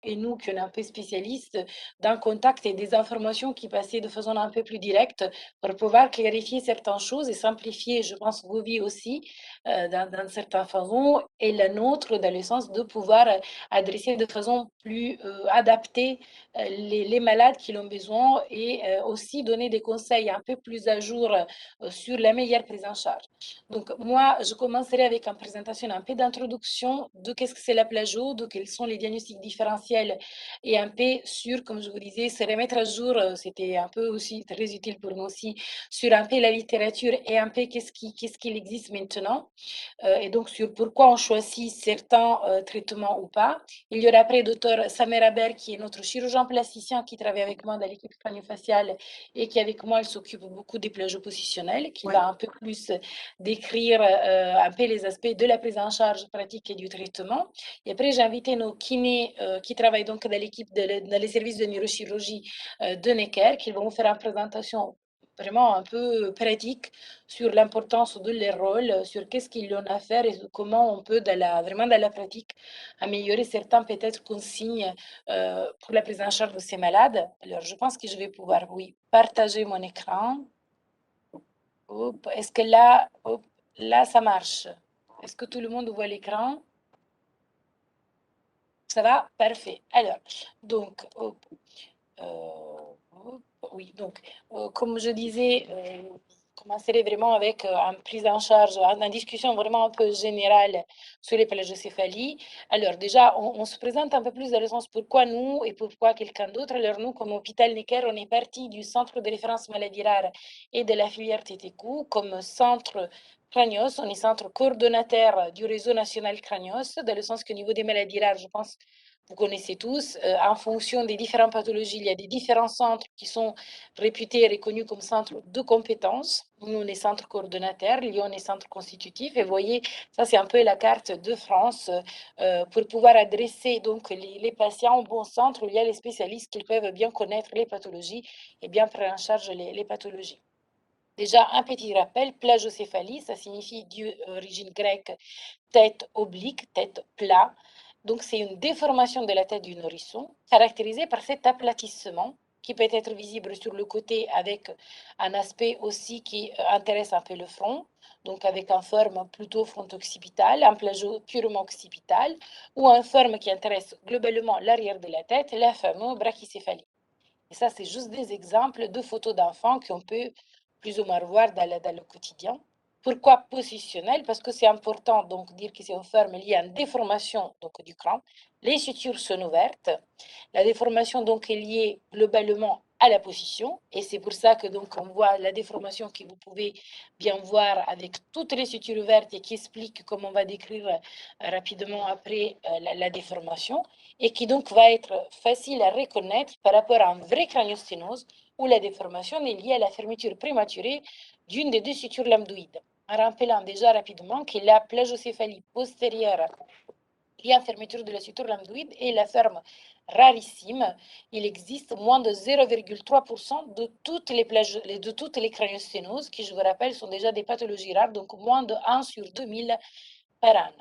et nous qui sommes un peu spécialistes, d'un contact et des informations qui passaient de façon un peu plus directe pour pouvoir clarifier certaines choses et simplifier, je pense, vos vies aussi, dans certaines façons, et la nôtre dans le sens de pouvoir adresser de façon plus adaptée les malades qui ont besoin et aussi donner des conseils un peu plus à jour sur la meilleure prise en charge. Donc, moi, je commencerai avec une présentation un peu d'introduction de qu'est-ce que c'est la plagio, de quels sont les diagnostics différentiels et un peu sur, comme je vous disais, se remettre à jour, c'était un peu aussi très utile pour nous aussi, sur un peu la littérature et un peu qu'est-ce qu'il existe maintenant. Et donc sur pourquoi on choisit certains traitements ou pas. Il y aura après docteur Samer Aber, qui est notre chirurgien plasticien qui travaille avec moi dans l'équipe craniofaciale et qui avec moi, elle s'occupe beaucoup des plagios positionnels, qui va un peu plus décrire un peu les aspects de la prise en charge pratique et du traitement. Et après, j'ai invité nos kinés qui travaillent donc dans l'équipe, dans les services de neurochirurgie de Necker, qui vont vous faire une présentation vraiment un peu pratique sur l'importance de leur rôle, sur qu'est-ce qu'ils ont à faire et comment on peut, vraiment dans la pratique, améliorer certains peut-être consignes pour la prise en charge de ces malades. Alors, je pense que je vais pouvoir, oui, partager mon écran. Est-ce que là, là, ça marche? Est-ce que tout le monde voit l'écran? Ça va? Parfait. Alors, donc, oui, donc, comme je disais, je commencerai vraiment avec une prise en charge, une discussion vraiment un peu générale sur les plagiocéphalies. Alors, déjà, on se présente un peu plus dans le sens pourquoi nous et pourquoi quelqu'un d'autre. Alors, nous, comme hôpital Necker, on est parti du Centre de référence maladies rares et de la filière TTQ comme centre Cranios. On est centre coordonnateur du réseau national Cranios, dans le sens qu'au niveau des maladies rares, je pense vous connaissez tous, en fonction des différentes pathologies, il y a des différents centres qui sont réputés et reconnus comme centres de compétences. Nous, on est centre coordonnateur, Lyon est centre constitutif. Et vous voyez, ça, c'est un peu la carte de France pour pouvoir adresser donc les patients au bon centre où il y a les spécialistes qui peuvent bien connaître les pathologies et bien prendre en charge les pathologies. Déjà, un petit rappel, plagiocéphalie, ça signifie d'origine grecque tête oblique, tête plat. Donc, c'est une déformation de la tête du nourrisson caractérisée par cet aplatissement qui peut être visible sur le côté avec un aspect aussi qui intéresse un peu le front, donc avec une forme plutôt front-occipitale, un plagiau purement occipital, ou une forme qui intéresse globalement l'arrière de la tête, la fameuse brachycéphalie. Et ça, c'est juste des exemples de photos d'enfants qu'on peut plus ou moins voir dans le quotidien. Pourquoi positionnel? Parce que c'est important donc dire que c'est une forme liée à une déformation donc, du crâne. Les sutures sont ouvertes. La déformation donc est liée globalement à la position et c'est pour ça que donc on voit la déformation que vous pouvez bien voir avec toutes les sutures ouvertes et qui explique comme on va décrire rapidement après la déformation et qui donc va être facile à reconnaître par rapport à un vrai craniosténose où la déformation est liée à la fermeture prématurée d'une des deux sutures lambdoïdes. En rappelant déjà rapidement que la plagiocéphalie postérieure liée à la fermeture de la suture lambdoïde est la forme rarissime. Il existe moins de 0,3% de toutes les craniosténoses, qui je vous rappelle sont déjà des pathologies rares, donc moins de 1 sur 2000 par an.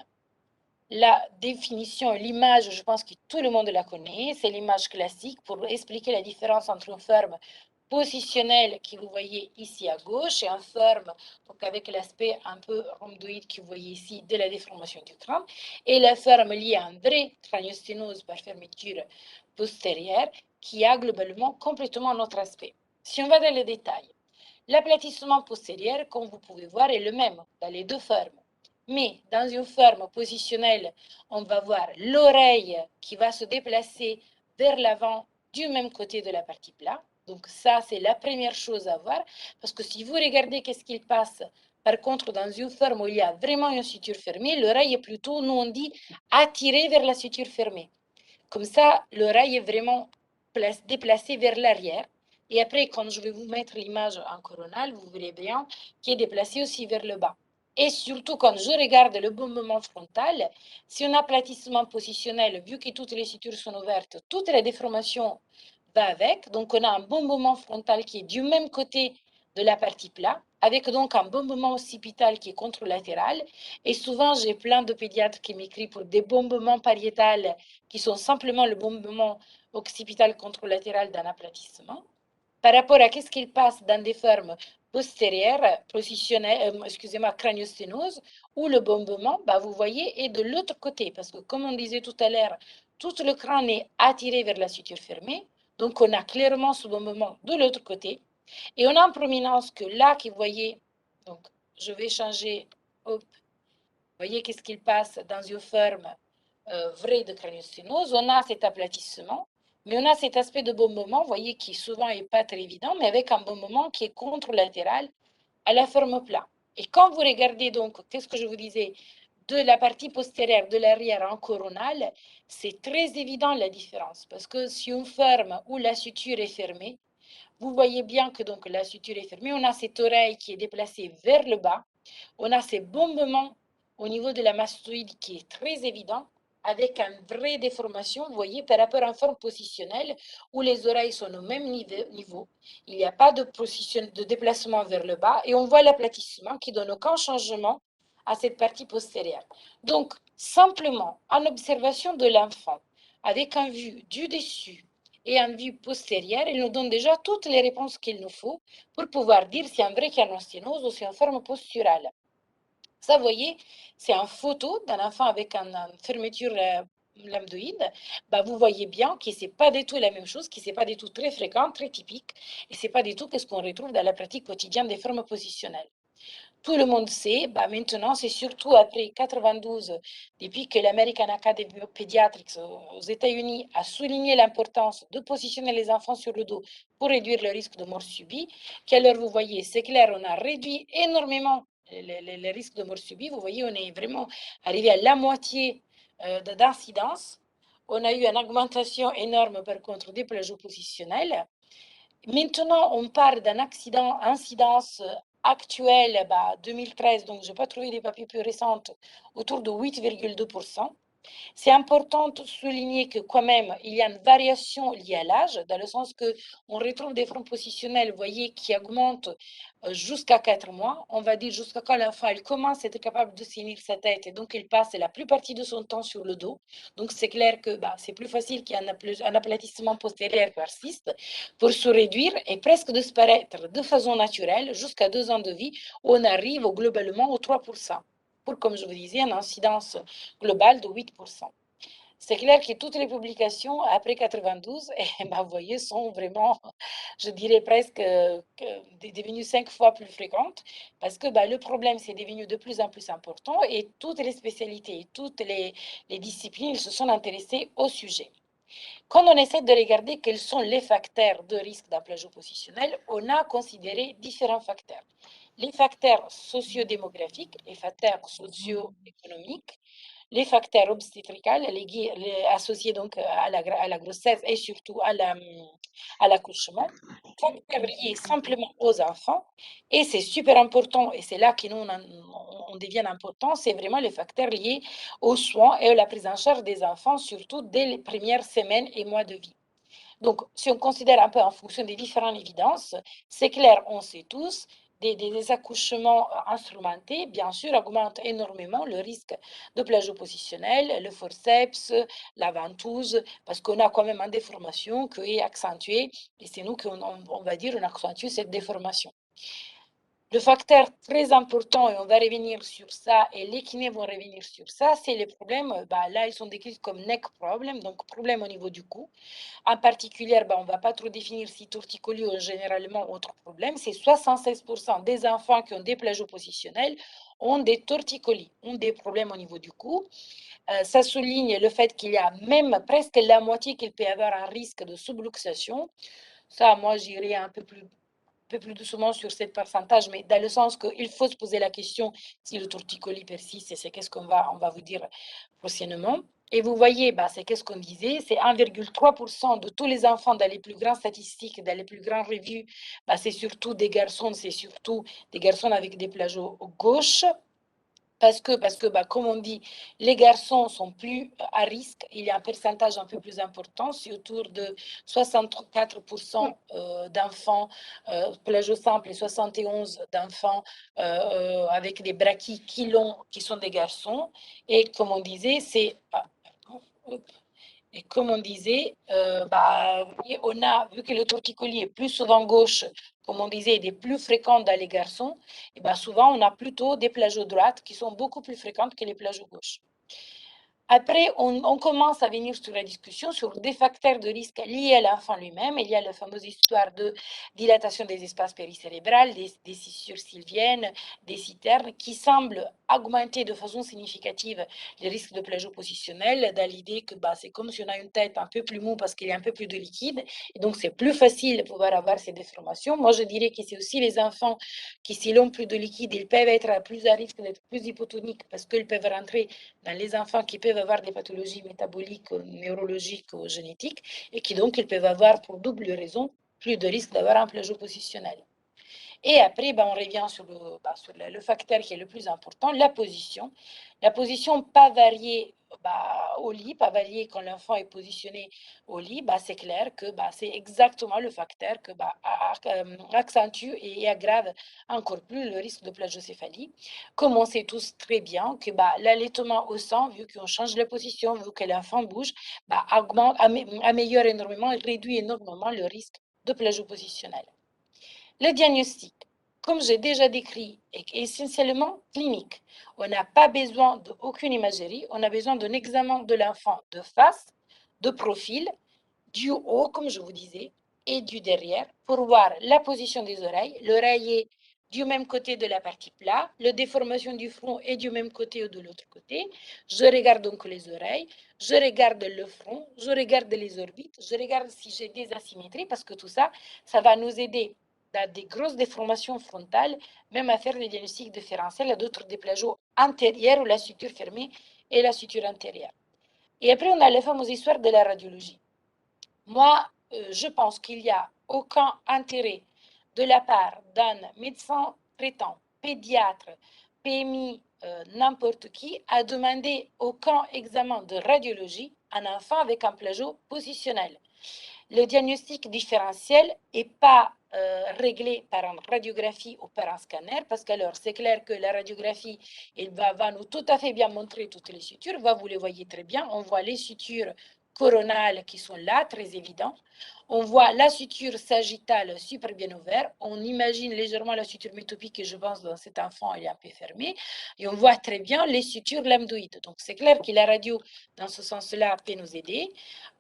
La définition, l'image, je pense que tout le monde la connaît, c'est l'image classique pour expliquer la différence entre une forme positionnelle que vous voyez ici à gauche et une forme donc avec l'aspect un peu rhomboïde que vous voyez ici de la déformation du crâne et la forme liée à un vrai craniosténose par fermeture postérieure qui a globalement complètement un autre aspect. Si on va dans les détails, l'aplatissement postérieur, comme vous pouvez voir, est le même dans les deux formes. Mais dans une forme positionnelle, on va voir l'oreille qui va se déplacer vers l'avant du même côté de la partie plate. Donc ça, c'est la première chose à voir. Parce que si vous regardez qu'est-ce qu'il passe, par contre, dans une forme où il y a vraiment une suture fermée, l'oreille est plutôt, nous on dit, attirée vers la suture fermée. Comme ça, l'oreille est vraiment déplacée vers l'arrière. Et après, quand je vais vous mettre l'image en coronale, vous verrez bien qui est déplacée aussi vers le bas. Et surtout, quand je regarde le bombement frontal, si un aplatissement positionnel, vu que toutes les sutures sont ouvertes, toute la déformation va avec. Donc, on a un bombement frontal qui est du même côté de la partie plate. avec donc un bombement occipital qui est contralatéral. Et souvent, j'ai plein de pédiatres qui m'écrivent pour des bombements pariétales qui sont simplement le bombement occipital contralatéral d'un aplatissement. Par rapport à qu'est-ce qu'il passe dans des formes postérieures, excusez-moi, craniosténose, où le bombement, bah, vous voyez, est de l'autre côté, parce que comme on disait tout à l'heure, tout le crâne est attiré vers la suture fermée, donc on a clairement ce bombement de l'autre côté, et on a en prominence que là, qui vous voyez, donc je vais changer, hop, vous voyez qu'est-ce qu'il passe dans une forme vraie de craniosténose, on a cet aplatissement, mais on a cet aspect de bombement, vous voyez, qui souvent n'est pas très évident, mais avec un bombement qui est contralatéral à la forme plat. Et quand vous regardez donc, qu'est-ce que je vous disais, de la partie postérieure, de l'arrière en coronale, c'est très évident la différence, parce que si on ferme où la suture est fermée, vous voyez bien que donc la suture est fermée, on a cette oreille qui est déplacée vers le bas, on a ces bombements au niveau de la mastoïde qui est très évident, avec une vraie déformation, vous voyez, par rapport à une forme positionnelle où les oreilles sont au même niveau. Il n'y a pas de déplacement vers le bas et on voit l'aplatissement qui donne aucun changement à cette partie postérieure. Donc, simplement, en observation de l'enfant, avec un vue du dessus et un vue postérieure, il nous donne déjà toutes les réponses qu'il nous faut pour pouvoir dire si c'est un vrai canosténose ou si c'est une forme posturale. Ça, vous voyez, c'est une photo d'un enfant avec une fermeture lambdoïde. Bah, vous voyez bien que ce n'est pas du tout la même chose, que ce n'est pas du tout très fréquent, très typique, et ce n'est pas du tout ce qu'on retrouve dans la pratique quotidienne des formes positionnelles. Tout le monde sait, bah maintenant, c'est surtout après 92, depuis que l'American Academy of Pediatrics aux États-Unis a souligné l'importance de positionner les enfants sur le dos pour réduire le risque de mort subie, qu'alors vous voyez, c'est clair, on a réduit énormément les risques de mort subie. Vous voyez, on est vraiment arrivé à la moitié d'incidence. On a eu une augmentation énorme, par contre, des plagios positionnels. Maintenant, on parle d'un accident, incidence actuelle, 2013, donc je n'ai pas trouvé des papiers plus récents, autour de 8,2%. C'est important de souligner que quand même, il y a une variation liée à l'âge, dans le sens que on retrouve des formes positionnelles, vous voyez, qui augmentent jusqu'à 4 mois. On va dire jusqu'à quand l'enfant il commence à être capable de tenir sa tête et donc il passe la plus partie de son temps sur le dos. Donc c'est clair que c'est plus facile qu'il y ait un aplatissement postérieur persiste pour se réduire et presque disparaître de façon naturelle jusqu'à 2 ans de vie où on arrive globalement aux 3%. Pour, comme je vous disais, une incidence globale de 8%. C'est clair que toutes les publications après 92, vous voyez, sont vraiment, je dirais presque devenues 5 fois plus fréquentes parce que le problème, c'est devenu de plus en plus important et toutes les spécialités, toutes les disciplines se sont intéressées au sujet. Quand on essaie de regarder quels sont les facteurs de risque d'un plagiat positionnel, on a considéré différents facteurs. Les facteurs sociodémographiques, les facteurs socio-économiques, les facteurs obstétricaux associés donc à la grossesse et surtout à l'accouchement, facteurs liés simplement aux enfants. Et c'est super important, et c'est là que nous, on devient important, c'est vraiment les facteurs liés aux soins et à la prise en charge des enfants, surtout dès les premières semaines et mois de vie. Donc, si on considère un peu en fonction des différentes évidences, c'est clair, on sait tous, des accouchements instrumentés, bien sûr, augmentent énormément le risque de plagiat positionnel, le forceps, la ventouse, parce qu'on a quand même une déformation qui est accentuée, et c'est nous qu'on va dire on accentue cette déformation. Le facteur très important, et on va revenir sur ça, et les kinés vont revenir sur ça, c'est les problèmes, là, ils sont décrits comme neck problem, donc problème au niveau du cou. En particulier, on ne va pas trop définir si torticolis ou généralement autre problème. C'est 76% des enfants qui ont des plagios positionnels ont des torticolis, ont des problèmes au niveau du cou. Ça souligne le fait qu'il y a même presque la moitié qu'il peut y avoir un risque de subluxation. Ça, moi, j'irai un peu plus doucement sur ce pourcentage, mais dans le sens qu'il faut se poser la question si le torticolis persiste, et c'est qu'est-ce qu'on va vous dire prochainement. Et vous voyez, c'est qu'est-ce qu'on disait, c'est 1,3% de tous les enfants dans les plus grandes statistiques, dans les plus grandes revues, c'est surtout des garçons, c'est surtout des garçons avec des plagios gauche. Parce que bah, comme on dit, les garçons sont plus à risque. Il y a un pourcentage un peu plus important, c'est autour de 64% d'enfants plagio simple et 71 d'enfants avec des braquis qui sont des garçons. Et comme on disait, et comme on disait, bah, on a, vu que le torticolis est plus souvent gauche, comme on disait, il est plus fréquent dans les garçons, et bah, souvent on a plutôt des plagios droites qui sont beaucoup plus fréquentes que les plagios gauches. Après, on commence à venir sur la discussion sur des facteurs de risque liés à l'enfant lui-même. Il y a la fameuse histoire de dilatation des espaces péricérébrales, des fissures sylviennes, des citernes, qui semblent augmenter de façon significative les risques de plagiat positionnel, dans l'idée que bah, c'est comme si on a une tête un peu plus mou parce qu'il y a un peu plus de liquide, et donc c'est plus facile de pouvoir avoir ces déformations. Moi, je dirais que c'est aussi les enfants qui, s'ils ont plus de liquide, ils peuvent être plus à risque d'être plus hypotoniques parce qu'ils peuvent rentrer dans les enfants qui peuvent avoir des pathologies métaboliques, neurologiques ou génétiques, et qui donc ils peuvent avoir pour double raison plus de risque d'avoir un plagiat positionnel. Et après, ben, on revient sur le facteur qui est le plus important, la position. La position pas variée au lit, pas variée quand l'enfant est positionné au lit, c'est clair que c'est exactement le facteur que accentue et aggrave encore plus le risque de plagiocéphalie. Comme on sait tous très bien que l'allaitement au sein, vu qu'on change la position, vu que l'enfant bouge, augmente, améliore énormément et réduit énormément le risque de plagio positionnel. Le diagnostic, comme j'ai déjà décrit, est essentiellement clinique. On n'a pas besoin d'aucune imagerie, on a besoin d'un examen de l'enfant de face, de profil, du haut, comme je vous disais, et du derrière, pour voir la position des oreilles. L'oreille est du même côté de la partie plat, la déformation du front est du même côté ou de l'autre côté. Je regarde donc les oreilles, je regarde le front, je regarde les orbites, je regarde si j'ai des asymétries, parce que tout ça, ça va nous aider dans des grosses déformations frontales, même à faire des diagnostics différentiels à d'autres déplagios antérieurs ou la suture fermée et la suture intérieure. Et après, on a la fameuse histoire de la radiologie. Moi, je pense qu'il n'y a aucun intérêt de la part d'un médecin traitant, pédiatre, PMI, n'importe qui, à demander aucun examen de radiologie à un enfant avec un plagiat positionnel. Le diagnostic différentiel n'est pas réglé par une radiographie ou par un scanner, parce que alors c'est clair que la radiographie elle va nous tout à fait bien montrer toutes les sutures, vous les voyez très bien, on voit les sutures coronales qui sont là, très évidentes. On voit la suture sagittale super bien ouverte. On imagine légèrement la suture métopique que je pense dans cet enfant, elle est un peu fermée. Et on voit très bien les sutures lambdoïdes. Donc, c'est clair que la radio, dans ce sens-là, peut nous aider.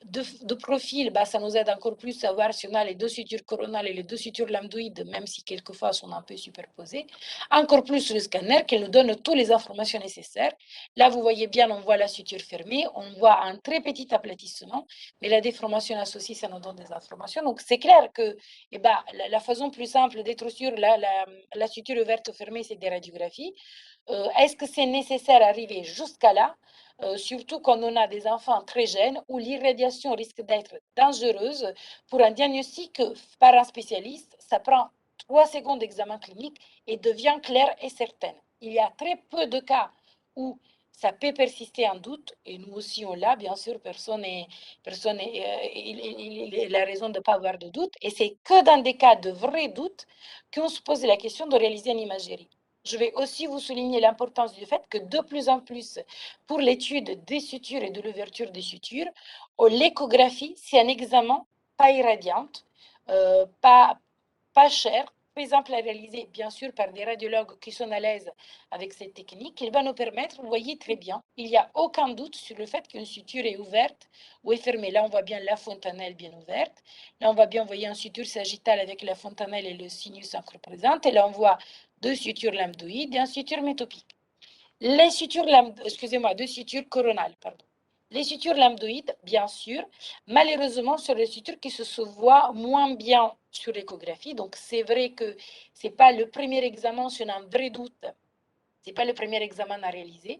De profil, ça nous aide encore plus à voir si on a les deux sutures coronales et les deux sutures lambdoïdes, même si quelquefois sont un peu superposées. Encore plus le scanner qui nous donne toutes les informations nécessaires. Là, vous voyez bien, on voit la suture fermée, on voit un très petit aplatissement, mais la déformation associée, ça nous donne des informations. Donc, c'est clair que la façon plus simple d'être sûr, la suture ouverte ou fermée, c'est des radiographies. Est-ce que c'est nécessaire d'arriver jusqu'à là, surtout quand on a des enfants très jeunes où l'irradiation risque d'être dangereuse pour un diagnostic par un spécialiste, ça prend 3 secondes d'examen clinique et devient clair et certain. Il y a très peu de cas où ça peut persister en doute, et nous aussi on l'a, bien sûr, personne il a raison de ne pas avoir de doute, et c'est que dans des cas de vrai doute qu'on se pose la question de réaliser une imagerie. Je vais aussi vous souligner l'importance du fait que de plus en plus, pour l'étude des sutures et de l'ouverture des sutures, l'échographie, c'est un examen pas irradiant, pas cher, par exemple à réaliser bien sûr par des radiologues qui sont à l'aise avec cette technique. Il va nous permettre, vous voyez très bien, il n'y a aucun doute sur le fait qu'une suture est ouverte ou est fermée. Là, on voit bien la fontanelle bien ouverte. Là, on va bien envoyer une suture sagittale avec la fontanelle et le sinus encore présent. Et là, on voit deux sutures lambdoïdes et une suture métopique. Les sutures excusez-moi, deux sutures coronales, pardon. Les sutures lambdoïdes, bien sûr, malheureusement, sont les sutures qui se voient moins bien sur l'échographie. Donc, c'est vrai que ce n'est pas le premier examen si on a un vrai doute. c'est pas le premier examen à réaliser,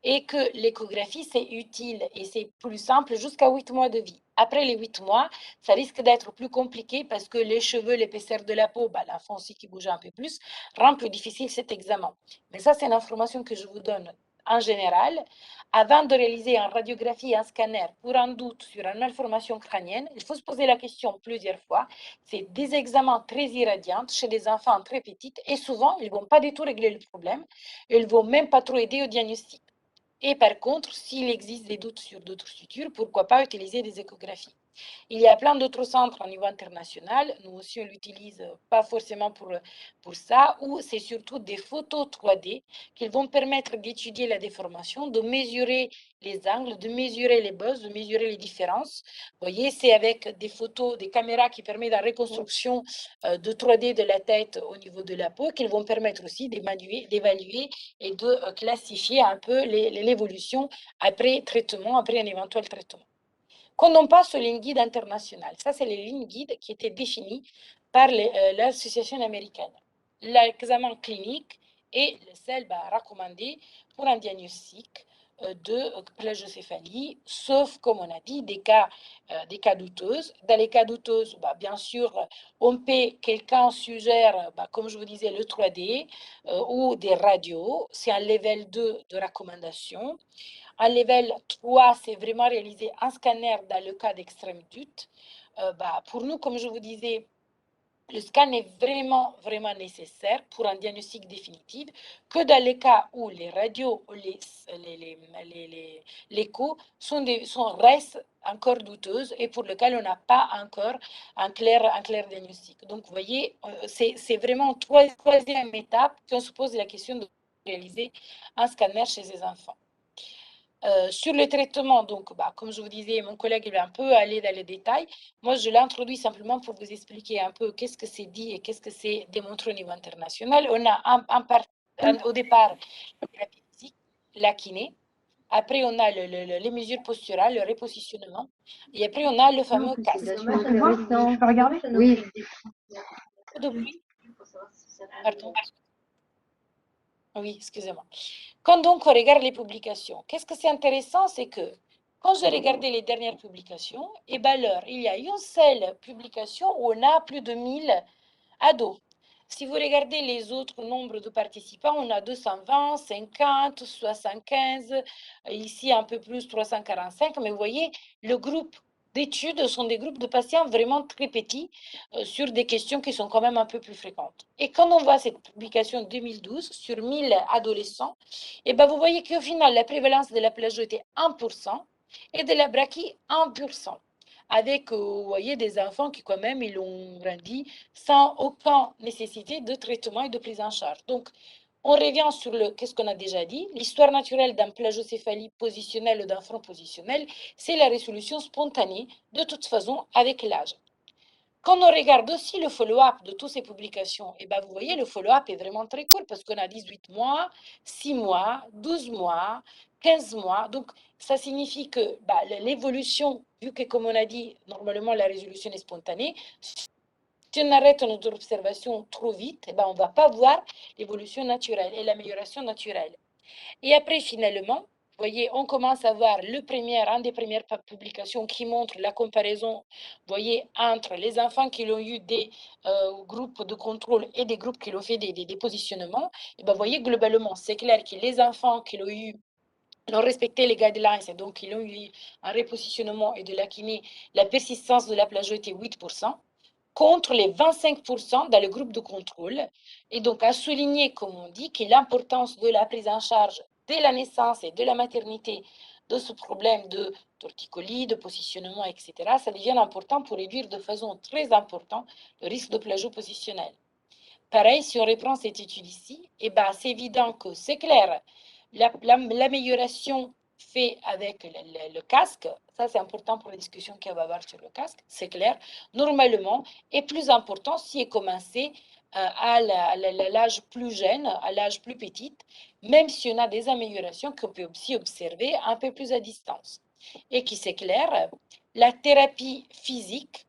et que l'échographie, c'est utile et c'est plus simple jusqu'à 8 mois de vie. Après les 8 mois, ça risque d'être plus compliqué parce que les cheveux, l'épaisseur de la peau, bah, l'enfant aussi qui bouge un peu plus, rend plus difficile cet examen. Mais ça, c'est une information que je vous donne en général. Avant de réaliser une radiographie et un scanner pour un doute sur une malformation crânienne, il faut se poser la question plusieurs fois. C'est des examens très irradiants chez des enfants très petits et souvent, ils ne vont pas du tout régler le problème. Ils ne vont même pas trop aider au diagnostic. Et par contre, s'il existe des doutes sur d'autres structures, pourquoi pas utiliser des échographies. Il y a plein d'autres centres au niveau international. Nous aussi, on l'utilise pas forcément pour ça, où c'est surtout des photos 3D qui vont permettre d'étudier la déformation, de mesurer les angles, de mesurer les bosses, de mesurer les différences. Vous voyez, c'est avec des photos, des caméras qui permettent la reconstruction de 3D de la tête au niveau de la peau, qu'ils vont permettre aussi d'évaluer et de classifier un peu l'évolution après traitement, après un éventuel traitement. Quand on passe aux lignes guides internationales, ça, c'est les lignes guides qui étaient définies par l'association américaine. L'examen clinique est le seul recommandé pour un diagnostic de plagiocéphalie, sauf, comme on a dit, des cas douteuses. Dans les cas douteuses, bien sûr, on peut, quelqu'un suggère, comme je vous disais, le 3D ou des radios. C'est un level 2 de recommandation. Un level 3, c'est vraiment réaliser un scanner dans le cas d'extrême doute. Pour nous, comme je vous disais, le scan est vraiment, vraiment nécessaire pour un diagnostic définitif, que dans les cas où les radios ou l'écho restent encore douteuses et pour lesquelles on n'a pas encore un clair diagnostic. Donc, vous voyez, c'est vraiment troisième étape qu'on se pose la question de réaliser un scanner chez les enfants. Sur le traitement, donc, comme je vous disais, mon collègue il va un peu aller dans les détails. Moi, je l'introduis simplement pour vous expliquer un peu qu'est-ce que c'est dit et qu'est-ce que c'est démontré au niveau international. On a au départ la thérapie physique, la kiné. Après, on a les mesures posturales, le repositionnement. Et après, on a le fameux casque. Je peux regarder? Oui. De bruit. Pardon. Oui, excusez-moi. Quand donc on regarde les publications, qu'est-ce que c'est intéressant, c'est que quand j'ai regardé les dernières publications, et ben alors, il y a une seule publication où on a plus de 1000 ados. Si vous regardez les autres nombres de participants, on a 220, 50, 75, ici un peu plus 345, mais vous voyez, le groupe d'études sont des groupes de patients vraiment très petits sur des questions qui sont quand même un peu plus fréquentes. Et quand on voit cette publication 2012 sur 1000 adolescents, et ben vous voyez qu'au final, la prévalence de la plagio était 1% et de la brachie 1%. Avec, vous voyez, des enfants qui quand même, ils ont grandi sans aucune nécessité de traitement et de prise en charge. Donc, on revient sur qu'est-ce qu'on a déjà dit, l'histoire naturelle d'un plagiocéphalie positionnelle ou d'un front positionnel, c'est la résolution spontanée, de toute façon, avec l'âge. Quand on regarde aussi le follow-up de toutes ces publications, et ben vous voyez, le follow-up est vraiment très court parce qu'on a 18 mois, 6 mois, 12 mois, 15 mois. Donc, ça signifie que l'évolution, vu que, comme on a dit, normalement, la résolution est spontanée, si on arrête notre observation trop vite, eh ben, on ne va pas voir l'évolution naturelle et l'amélioration naturelle. Et après, finalement, vous voyez, on commence à voir un des premières publications qui montre la comparaison, vous voyez, entre les enfants qui ont eu des groupes de contrôle et des groupes qui ont fait des positionnements. Et ben, vous voyez, globalement, c'est clair que les enfants qui ont respecté les guidelines et donc ils ont eu un repositionnement et de la kiné, la persistance de la plagio était 8%, contre les 25% dans le groupe de contrôle. Et donc, à souligner, comme on dit, que l'importance de la prise en charge dès la naissance et de la maternité de ce problème de torticolis, de positionnement, etc., ça devient important pour réduire de façon très importante le risque de plagio positionnel. Pareil, si on reprend cette étude ici, c'est évident que c'est clair, l'amélioration fait avec le casque, ça c'est important pour la discussion qu'on va avoir sur le casque, c'est clair, normalement, est plus important si est commencé à l'âge plus jeune, à l'âge plus petit, même si on a des améliorations qu'on peut aussi observer un peu plus à distance. Et qui c'est clair, la thérapie physique,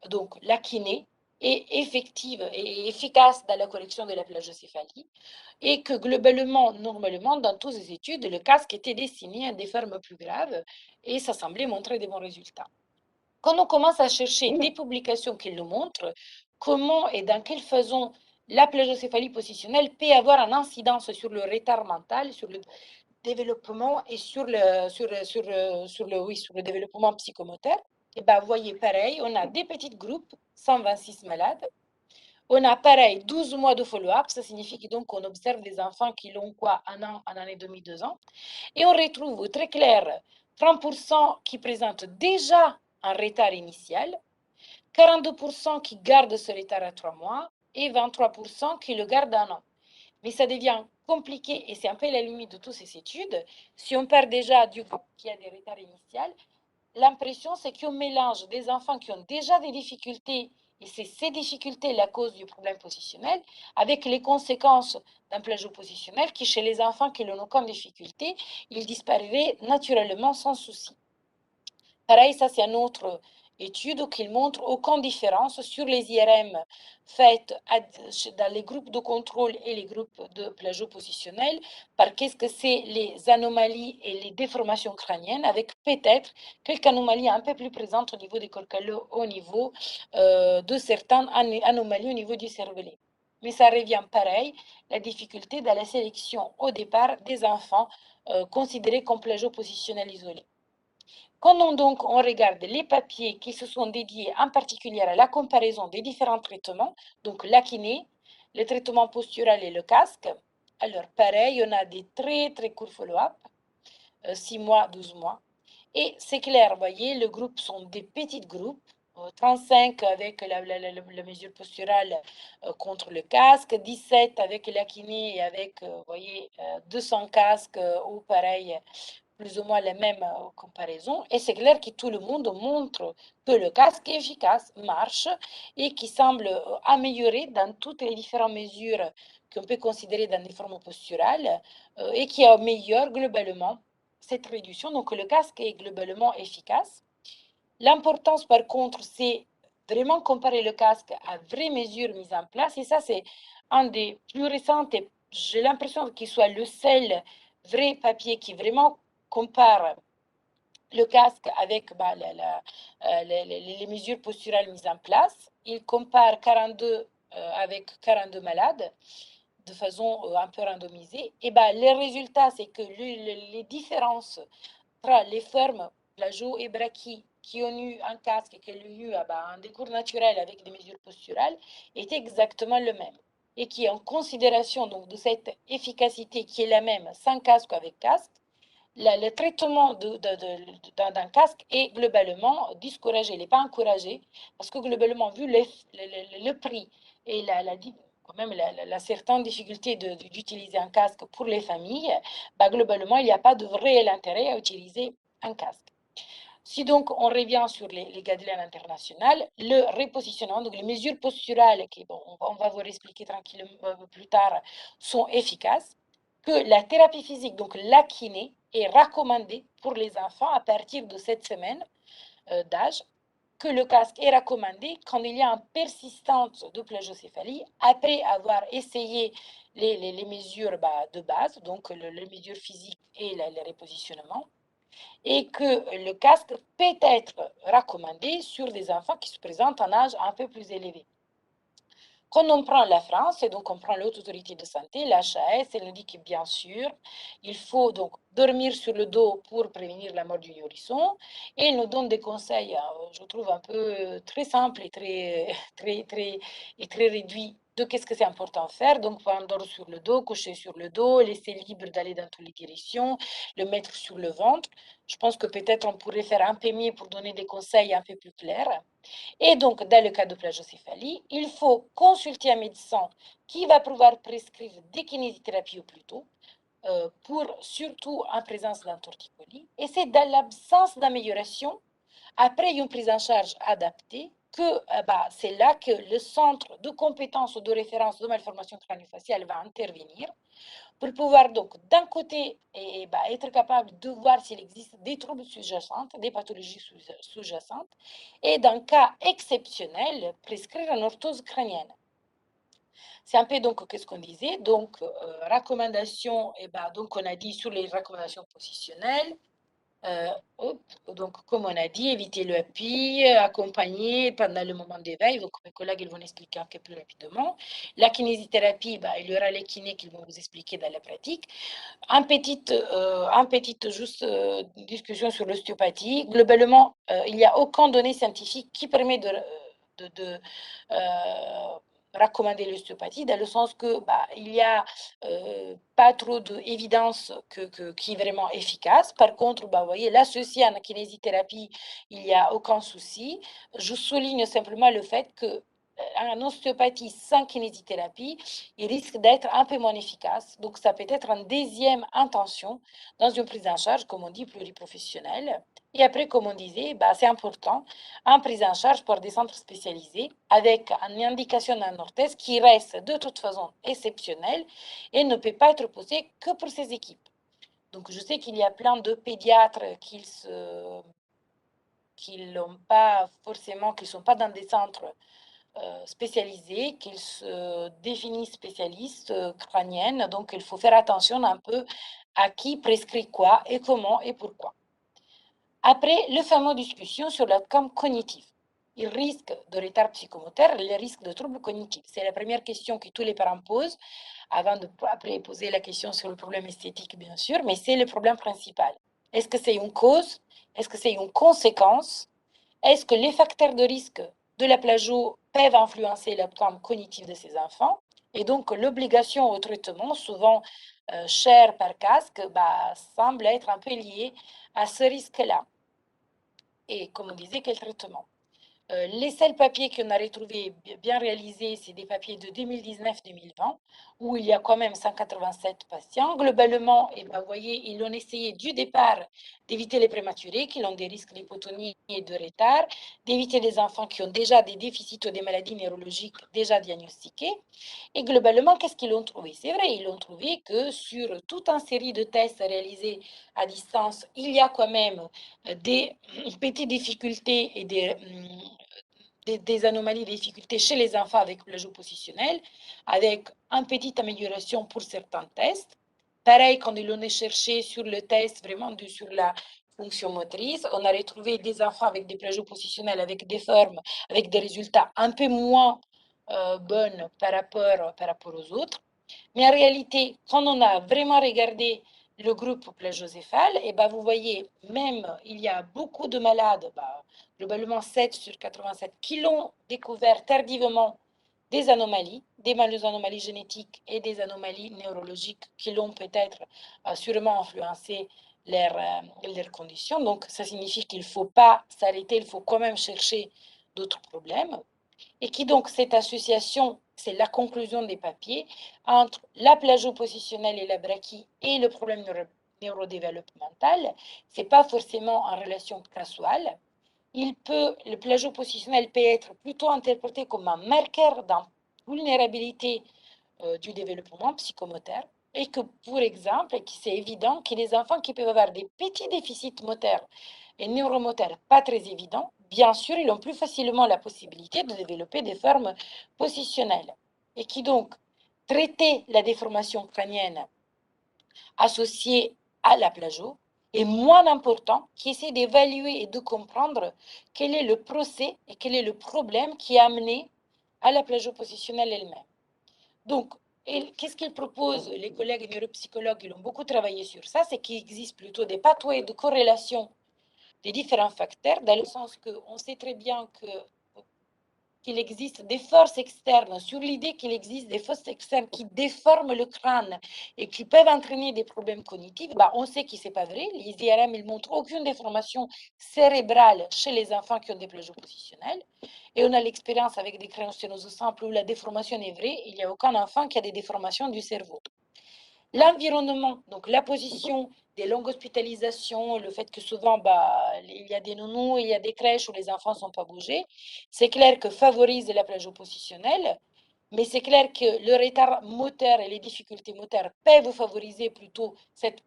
donc la kiné, est effective et efficace dans la correction de la plagiocéphalie et que globalement, normalement, dans toutes les études, le casque était destiné à des formes plus graves et ça semblait montrer des bons résultats. Quand on commence à chercher des publications qui le montrent, comment et dans quelle façon la plagiocéphalie positionnelle peut avoir une incidence sur le retard mental, sur le développement et sur le développement psychomoteur, et ben, vous voyez, pareil, on a des petits groupes, 126 malades. On a pareil 12 mois de follow-up, ça signifie que donc on observe des enfants qui l'ont quoi, un an et demi, 2 ans. Et on retrouve très clair 30% qui présentent déjà un retard initial, 42% qui gardent ce retard à 3 mois et 23% qui le gardent un an. Mais ça devient compliqué et c'est un peu la limite de toutes ces études. Si on perd déjà du groupe qui a des retards initiaux, l'impression c'est qu'on mélange des enfants qui ont déjà des difficultés et c'est ces difficultés la cause du problème positionnel avec les conséquences d'un plagiat positionnel qui chez les enfants qui n'ont aucune difficulté, il disparaît naturellement sans souci. Pareil, ça c'est une autre étude qui montre aucune différence sur les IRM faites dans les groupes de contrôle et les groupes de plagiat positionnel par qu'est-ce que c'est les anomalies et les déformations crâniennes avec peut-être quelques anomalies un peu plus présentes au niveau des corcales, au niveau de certaines anomalies au niveau du cervelet. Mais ça revient pareil, la difficulté dans la sélection au départ des enfants considérés comme plagiat positionnel isolé. Quand on regarde les papiers qui se sont dédiés en particulier à la comparaison des différents traitements, donc la kiné, le traitement postural et le casque, alors pareil, on a des très très courts follow-up, 6 mois, 12 mois. Et c'est clair, vous voyez, les groupes sont des petits groupes, 35 avec la mesure posturale contre le casque, 17 avec la kiné et avec, vous voyez, 200 casques ou pareil, plus ou moins les mêmes comparaisons. Et c'est clair que tout le monde montre que le casque est efficace, marche et qui semble améliorer dans toutes les différentes mesures qu'on peut considérer dans des formes posturales et qui améliore globalement cette réduction. Donc le casque est globalement efficace. L'importance par contre, c'est vraiment comparer le casque à vraies mesures mises en place. Et ça, c'est un des plus récents et j'ai l'impression qu'il soit le seul vrai papier qui vraiment compare le casque avec bah, les mesures posturales mises en place. Il compare 42 avec 42 malades de façon un peu randomisée. Et bah, les résultats, c'est que les différences entre les formes plagiaux et brachii qui ont eu un casque et qui ont eu un décours naturel avec des mesures posturales est exactement le même. Et qui, en considération donc, de cette efficacité qui est la même sans casque ou avec casque, le traitement d'un casque est globalement discouragé, il n'est pas encouragé, parce que globalement, vu le prix et quand même la certaine difficulté d'utiliser un casque pour les familles, bah, globalement, il n'y a pas de réel intérêt à utiliser un casque. Si donc on revient sur les guidelines internationales, le repositionnement, donc les mesures posturales, qui, bon, on va vous expliquer tranquillement plus tard, sont efficaces, que la thérapie physique, donc la kiné, est recommandée pour les enfants à partir de 7 semaines d'âge, que le casque est recommandé quand il y a une persistance de plagiocéphalie après avoir essayé les mesures de base, donc les mesures physiques et le repositionnement et que le casque peut être recommandé sur des enfants qui se présentent à un âge un peu plus élevé. Quand on prend la France, et donc on prend l'Haute Autorité de Santé, l'HAS, elle nous dit que bien sûr, il faut donc dormir sur le dos pour prévenir la mort du nourrisson. Et elle nous donne des conseils, je trouve un peu très simples et très réduits de qu'est-ce que c'est important de faire. Donc, dormir sur le dos, coucher sur le dos, laisser libre d'aller dans toutes les directions, le mettre sur le ventre. Je pense que peut-être on pourrait faire un peu mieux pour donner des conseils un peu plus clairs. Et donc, dans le cas de plagiocéphalie, il faut consulter un médecin qui va pouvoir prescrire des kinésithérapies au plus tôt, pour surtout en présence d'un torticolis. Et c'est dans l'absence d'amélioration, après une prise en charge adaptée, que c'est là que le centre de compétences ou de référence de malformation crânio-faciale va intervenir pour pouvoir donc d'un côté être capable de voir s'il existe des troubles sous-jacents, des pathologies sous-jacentes, et dans cas exceptionnel, prescrire une orthose crânienne. C'est un peu donc qu'est-ce qu'on disait, donc recommandations, donc on a dit sur les recommandations positionnelles, donc, comme on a dit, éviter le appui, accompagner pendant le moment d'éveil. Donc, mes collègues ils vont expliquer un peu plus rapidement. La kinésithérapie, il y aura les kinés qui vont vous expliquer dans la pratique. Un petite juste discussion sur l'ostéopathie. Globalement, il n'y a aucune donnée scientifique qui permet de recommander l'ostéopathie, dans le sens que il n'y a pas trop d'évidence qui est vraiment efficace. Par contre, vous voyez, l'associer à la kinésithérapie, il n'y a aucun souci. Je souligne simplement le fait que en ostéopathie sans kinésithérapie, il risque d'être un peu moins efficace. Donc, ça peut être une deuxième intention dans une prise en charge, comme on dit, pluriprofessionnelle. Et après, comme on disait, c'est important, en prise en charge par des centres spécialisés avec une indication d'un orthèse qui reste de toute façon exceptionnelle et ne peut pas être posée que pour ces équipes. Donc, je sais qu'il y a plein de pédiatres qui n'ont pas forcément, qui ne sont pas dans des centres spécialisés, qu'ils se définissent spécialistes crâniennes. Donc, il faut faire attention un peu à qui prescrit quoi et comment et pourquoi. Après, le fameux discussion sur l'outcome cognitif. Il risque de retard psychomoteur, le risque de troubles cognitifs. C'est la première question que tous les parents posent, avant de après poser la question sur le problème esthétique, bien sûr, mais c'est le problème principal. Est-ce que c'est une cause? Est-ce que c'est une conséquence? Est-ce que les facteurs de risque de la plagiat peuvent influencer l'outcome cognitif de ces enfants? Et donc, l'obligation au traitement, souvent cher par casque, semble être un peu liée à ce risque-là. Et comme on disait, quel traitement? Les seuls papiers qu'on a retrouvés bien réalisés, c'est des papiers de 2019-2020, où il y a quand même 187 patients. Globalement, vous voyez, ils ont essayé du départ d'éviter les prématurés qui ont des risques d'hypotonie et de retard, d'éviter les enfants qui ont déjà des déficits ou des maladies neurologiques déjà diagnostiquées. Et globalement, qu'est-ce qu'ils ont trouvé? C'est vrai, ils ont trouvé que sur toute une série de tests réalisés à distance, il y a quand même des petites difficultés et des anomalies, des difficultés chez les enfants avec le jeu positionnel, avec une petite amélioration pour certains tests. Pareil, quand ils l'ont cherché sur le test vraiment sur la fonction motrice, on a retrouvé des enfants avec des plagios positionnels, avec des formes, avec des résultats un peu moins bonnes par rapport aux autres. Mais en réalité, quand on a vraiment regardé le groupe plagiocéphale, vous voyez, même il y a beaucoup de malades, globalement 7 sur 87, qui l'ont découvert tardivement des anomalies, des anomalies génétiques et des anomalies neurologiques qui l'ont peut-être sûrement influencé leurs conditions. Donc, ça signifie qu'il ne faut pas s'arrêter, il faut quand même chercher d'autres problèmes. Et qui donc, cette association, c'est la conclusion des papiers, entre la plagio-positionnelle et la brachie et le problème neurodéveloppemental, ce n'est pas forcément en relation causale. Le plagio-positionnel peut être plutôt interprété comme un marqueur d'une vulnérabilité du développement psychomoteur et que, pour exemple, c'est évident que les enfants qui peuvent avoir des petits déficits moteurs et neuromoteurs pas très évidents, bien sûr, ils ont plus facilement la possibilité de développer des formes positionnelles et qui donc traiter la déformation crânienne associée à la plagio est moins important qu'essayer d'évaluer et de comprendre quel est le procès et quel est le problème qui a amené à la plagio positionnelle elle-même. Donc, qu'est-ce qu'ils proposent? Les collègues neuropsychologues, ils ont beaucoup travaillé sur ça, c'est qu'il existe plutôt des pathways de corrélation des différents facteurs, dans le sens qu'on sait très bien qu'il existe des forces externes, sur l'idée qu'il existe des forces externes qui déforment le crâne et qui peuvent entraîner des problèmes cognitifs, on sait que ce n'est pas vrai. Les IRM, ils montrent aucune déformation cérébrale chez les enfants qui ont des plagios positionnels. Et on a l'expérience avec des crânosténoses simples où la déformation est vraie. Il n'y a aucun enfant qui a des déformations du cerveau. L'environnement, donc la position des longues hospitalisations, le fait que souvent, il y a des nounous, il y a des crèches où les enfants ne sont pas bougés, c'est clair que favorise la plagio positionnelle, mais c'est clair que le retard moteur et les difficultés moteur peuvent favoriser plutôt cette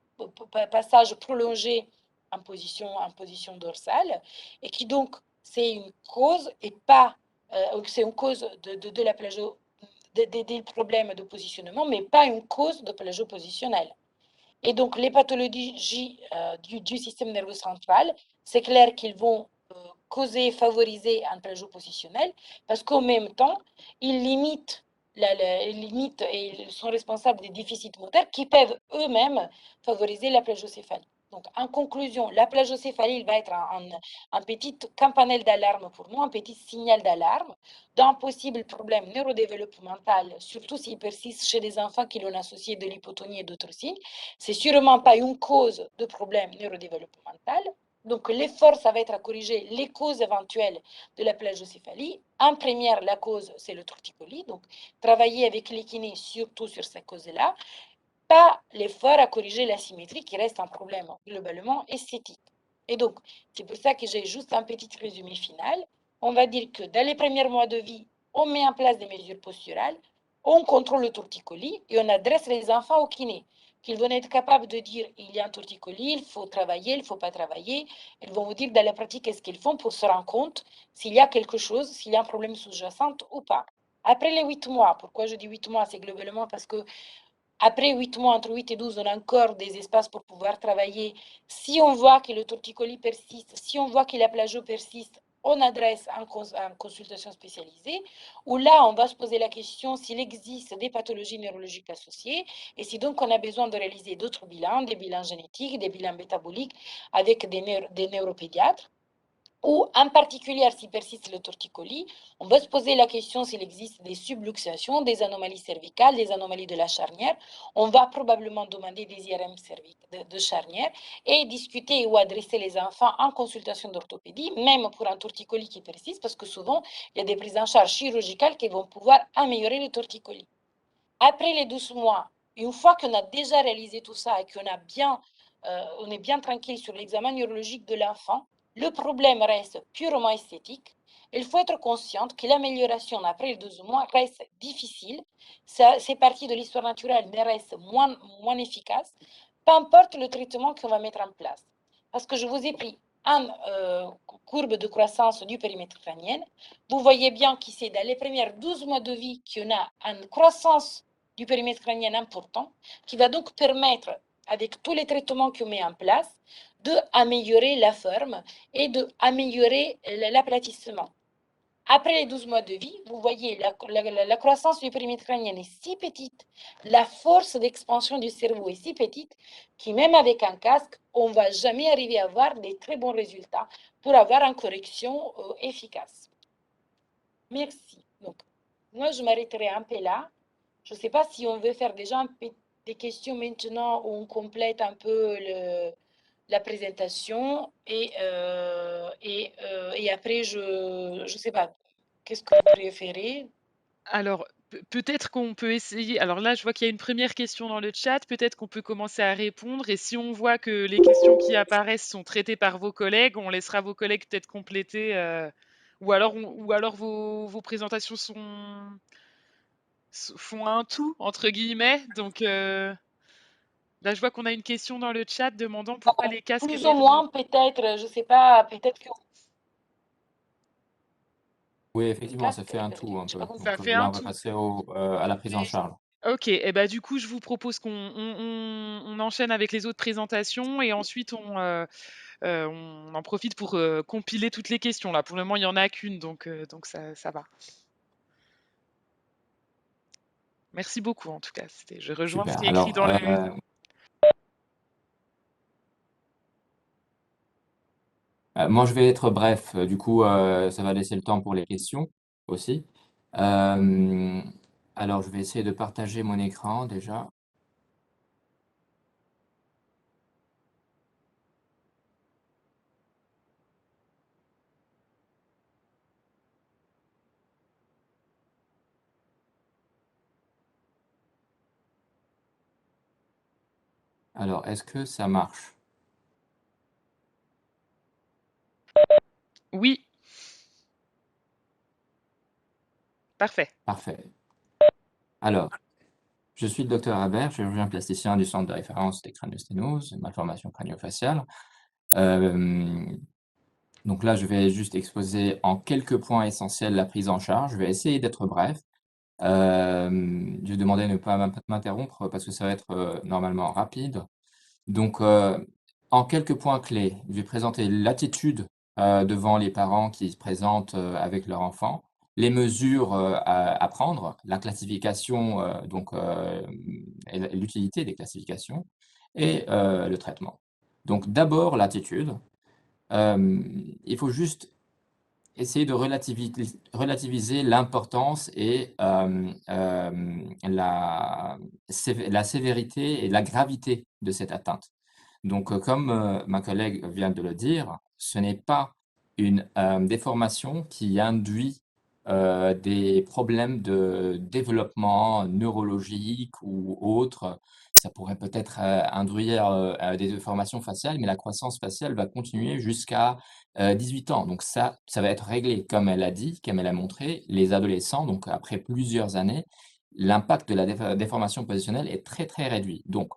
passage prolongé en position dorsale, et qui donc, c'est une cause et pas, c'est une cause de la plagio des problèmes de positionnement, mais pas une cause de plagio positionnelle. Et donc, les pathologies du système nerveux central, c'est clair qu'ils vont causer, favoriser un plagio positionnel, parce qu'en même temps, ils limitent, ils limitent et ils sont responsables des déficits moteurs qui peuvent eux-mêmes favoriser la plagiocéphalie. Donc, en conclusion, la plagiocéphalie, il va être un petit campanelle d'alarme pour nous, un petit signal d'alarme d'un possible problème neurodéveloppemental, surtout s'il persiste chez des enfants qui l'ont associé de l'hypotonie et d'autres signes. C'est sûrement pas une cause de problème neurodéveloppemental. Donc, l'effort, ça va être à corriger les causes éventuelles de la plagiocéphalie. En première, la cause, c'est le torticolis. Donc, travailler avec les kinés, surtout sur ces causes-là. Pas l'effort à corriger l'asymétrie qui reste un problème globalement esthétique. Et donc, c'est pour ça que j'ai juste un petit résumé final. On va dire que dans les premiers mois de vie, on met en place des mesures posturales, on contrôle le torticolis et on adresse les enfants au kiné, qu'ils vont être capables de dire il y a un torticolis, il faut travailler, il ne faut pas travailler. Ils vont vous dire dans la pratique qu'est-ce qu'ils font pour se rendre compte s'il y a quelque chose, s'il y a un problème sous-jacent ou pas. Après les 8 mois, pourquoi je dis 8 mois, c'est globalement parce que après 8 mois, entre 8 et 12, on a encore des espaces pour pouvoir travailler. Si on voit que le torticolis persiste, si on voit que la plagio persiste, on adresse en consultation spécialisée, où là, on va se poser la question s'il existe des pathologies neurologiques associées, et si donc on a besoin de réaliser d'autres bilans, des bilans génétiques, des bilans métaboliques avec des neuropédiatres. Ou en particulier, s'il persiste le torticolis, on va se poser la question s'il existe des subluxations, des anomalies cervicales, des anomalies de la charnière. On va probablement demander des IRM de charnière et discuter ou adresser les enfants en consultation d'orthopédie, même pour un torticolis qui persiste, parce que souvent, il y a des prises en charge chirurgicales qui vont pouvoir améliorer le torticolis. Après les 12 mois, une fois qu'on a déjà réalisé tout ça et on est bien tranquille sur l'examen neurologique de l'enfant, le problème reste purement esthétique. Il faut être conscient que l'amélioration après les 12 mois reste difficile. Ces parties de l'histoire naturelle mais restent moins efficaces, peu importe le traitement qu'on va mettre en place. Parce que je vous ai pris une courbe de croissance du périmètre crânien. Vous voyez bien que c'est dans les premières 12 mois de vie qu'on a une croissance du périmètre crânien important, qui va donc permettre, avec tous les traitements qu'on met en place, d'améliorer la forme et d'améliorer l'aplatissement. Après les 12 mois de vie, vous voyez, la croissance du périmètre crânien est si petite, la force d'expansion du cerveau est si petite, que même avec un casque, on ne va jamais arriver à avoir des très bons résultats pour avoir une correction efficace. Merci. Donc, moi, je m'arrêterai un peu là. Je ne sais pas si on veut faire déjà des questions maintenant où on complète un peu la présentation et après, je ne sais pas, qu'est-ce que vous préférez? Alors, peut-être qu'on peut essayer. Alors là, je vois qu'il y a une première question dans le chat. Peut-être qu'on peut commencer à répondre. Et si on voit que les questions qui apparaissent sont traitées par vos collègues, on laissera vos collègues peut-être compléter. Ou alors vos présentations font un tout, entre guillemets. Donc là, je vois qu'on a une question dans le chat demandant pourquoi les casques Plus ou émettent de... moins, peut-être, je ne sais pas, peut-être que Oui, le effectivement, ça casque, fait un tout un je sais peu. pas comment. Ça Donc fait là, un on va tout. passer à la prise en charge. Ok, et bah du coup, je vous propose qu'on enchaîne avec les autres présentations et ensuite on en profite pour compiler toutes les questions. Là, pour le moment, il y en a qu'une, donc ça va. Merci beaucoup en tout cas. Je rejoins ce Super. qui est écrit Alors, dans le. moi, je vais être bref. Du coup, ça va laisser le temps pour les questions aussi. Euh, alors, je vais essayer de partager mon écran déjà. Alors, est-ce que ça marche? Oui. Parfait. Parfait. Alors, je suis le docteur Habert, chirurgien plasticien du centre de référence des crâniosténoses, malformations crânio-faciales. Donc là, je vais juste exposer en quelques points essentiels la prise en charge. Je vais essayer d'être bref. Je vais demander de ne pas m'interrompre parce que ça va être, normalement rapide. Donc, en quelques points clés, je vais présenter l'attitude, devant les parents qui se présentent, avec leur enfant, les mesures, à prendre, la classification, et l'utilité des classifications et le traitement. Donc d'abord l'attitude. Il faut juste essayer de relativiser l'importance et la sévérité et la gravité de cette atteinte. Donc, comme, ma collègue vient de le dire, ce n'est pas une, déformation qui induit, des problèmes de développement neurologique ou autre. Ça pourrait peut-être, induire, des déformations faciales, mais la croissance faciale va continuer jusqu'à 18 ans, donc ça va être réglé. Comme elle a dit, comme elle a montré, les adolescents, donc après plusieurs années, l'impact de la déformation positionnelle est très, très réduit. Donc,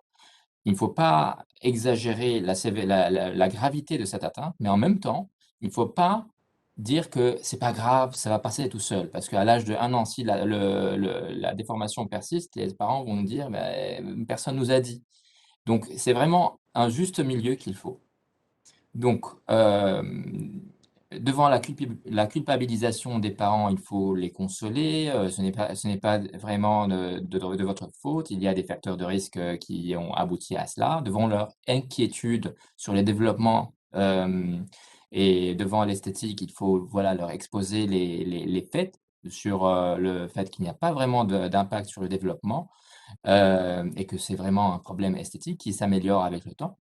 il ne faut pas exagérer la gravité de cette atteinte, mais en même temps, il ne faut pas dire que c'est pas grave, ça va passer tout seul. Parce qu'à l'âge de 1 an, si la déformation persiste, les parents vont nous dire: «Beh, personne nous a dit». Donc c'est vraiment un juste milieu qu'il faut. Donc, devant la culpabilisation des parents, il faut les consoler, ce n'est pas vraiment de votre faute. Il y a des facteurs de risque, qui ont abouti à cela. Devant leur inquiétude sur les développements, et devant l'esthétique, il faut, voilà, leur exposer les faits sur, le fait qu'il n'y a pas vraiment d'impact sur le développement, et que c'est vraiment un problème esthétique qui s'améliore avec le temps.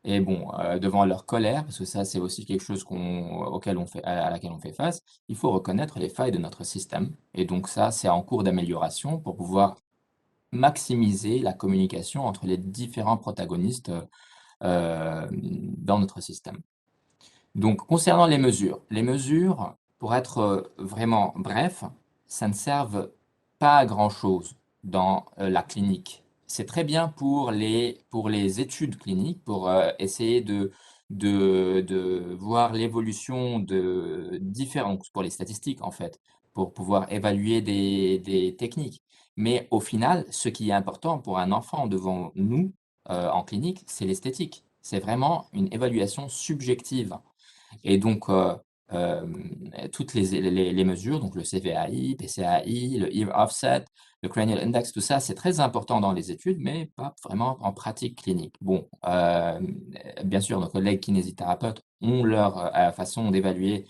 Et bon, devant leur colère, parce que ça, c'est aussi quelque chose auquel on fait à laquelle on fait face, il faut reconnaître les failles de notre système et donc ça, c'est en cours d'amélioration pour pouvoir maximiser la communication entre les différents protagonistes, dans notre système. Donc concernant les mesures, pour être, vraiment bref, ça ne servent pas à grand-chose dans, la clinique. C'est très bien pour les études cliniques, pour, essayer de voir l'évolution de différents pour les statistiques en fait, pour pouvoir évaluer des techniques. Mais au final, ce qui est important pour un enfant devant nous, en clinique, c'est l'esthétique. C'est vraiment une évaluation subjective. Et donc, toutes les mesures, donc le CVAI, PCAI, le ear offset, le cranial index, tout ça, c'est très important dans les études, mais pas vraiment en pratique clinique. Bon, bien sûr, nos collègues kinésithérapeutes ont leur, façon d'évaluer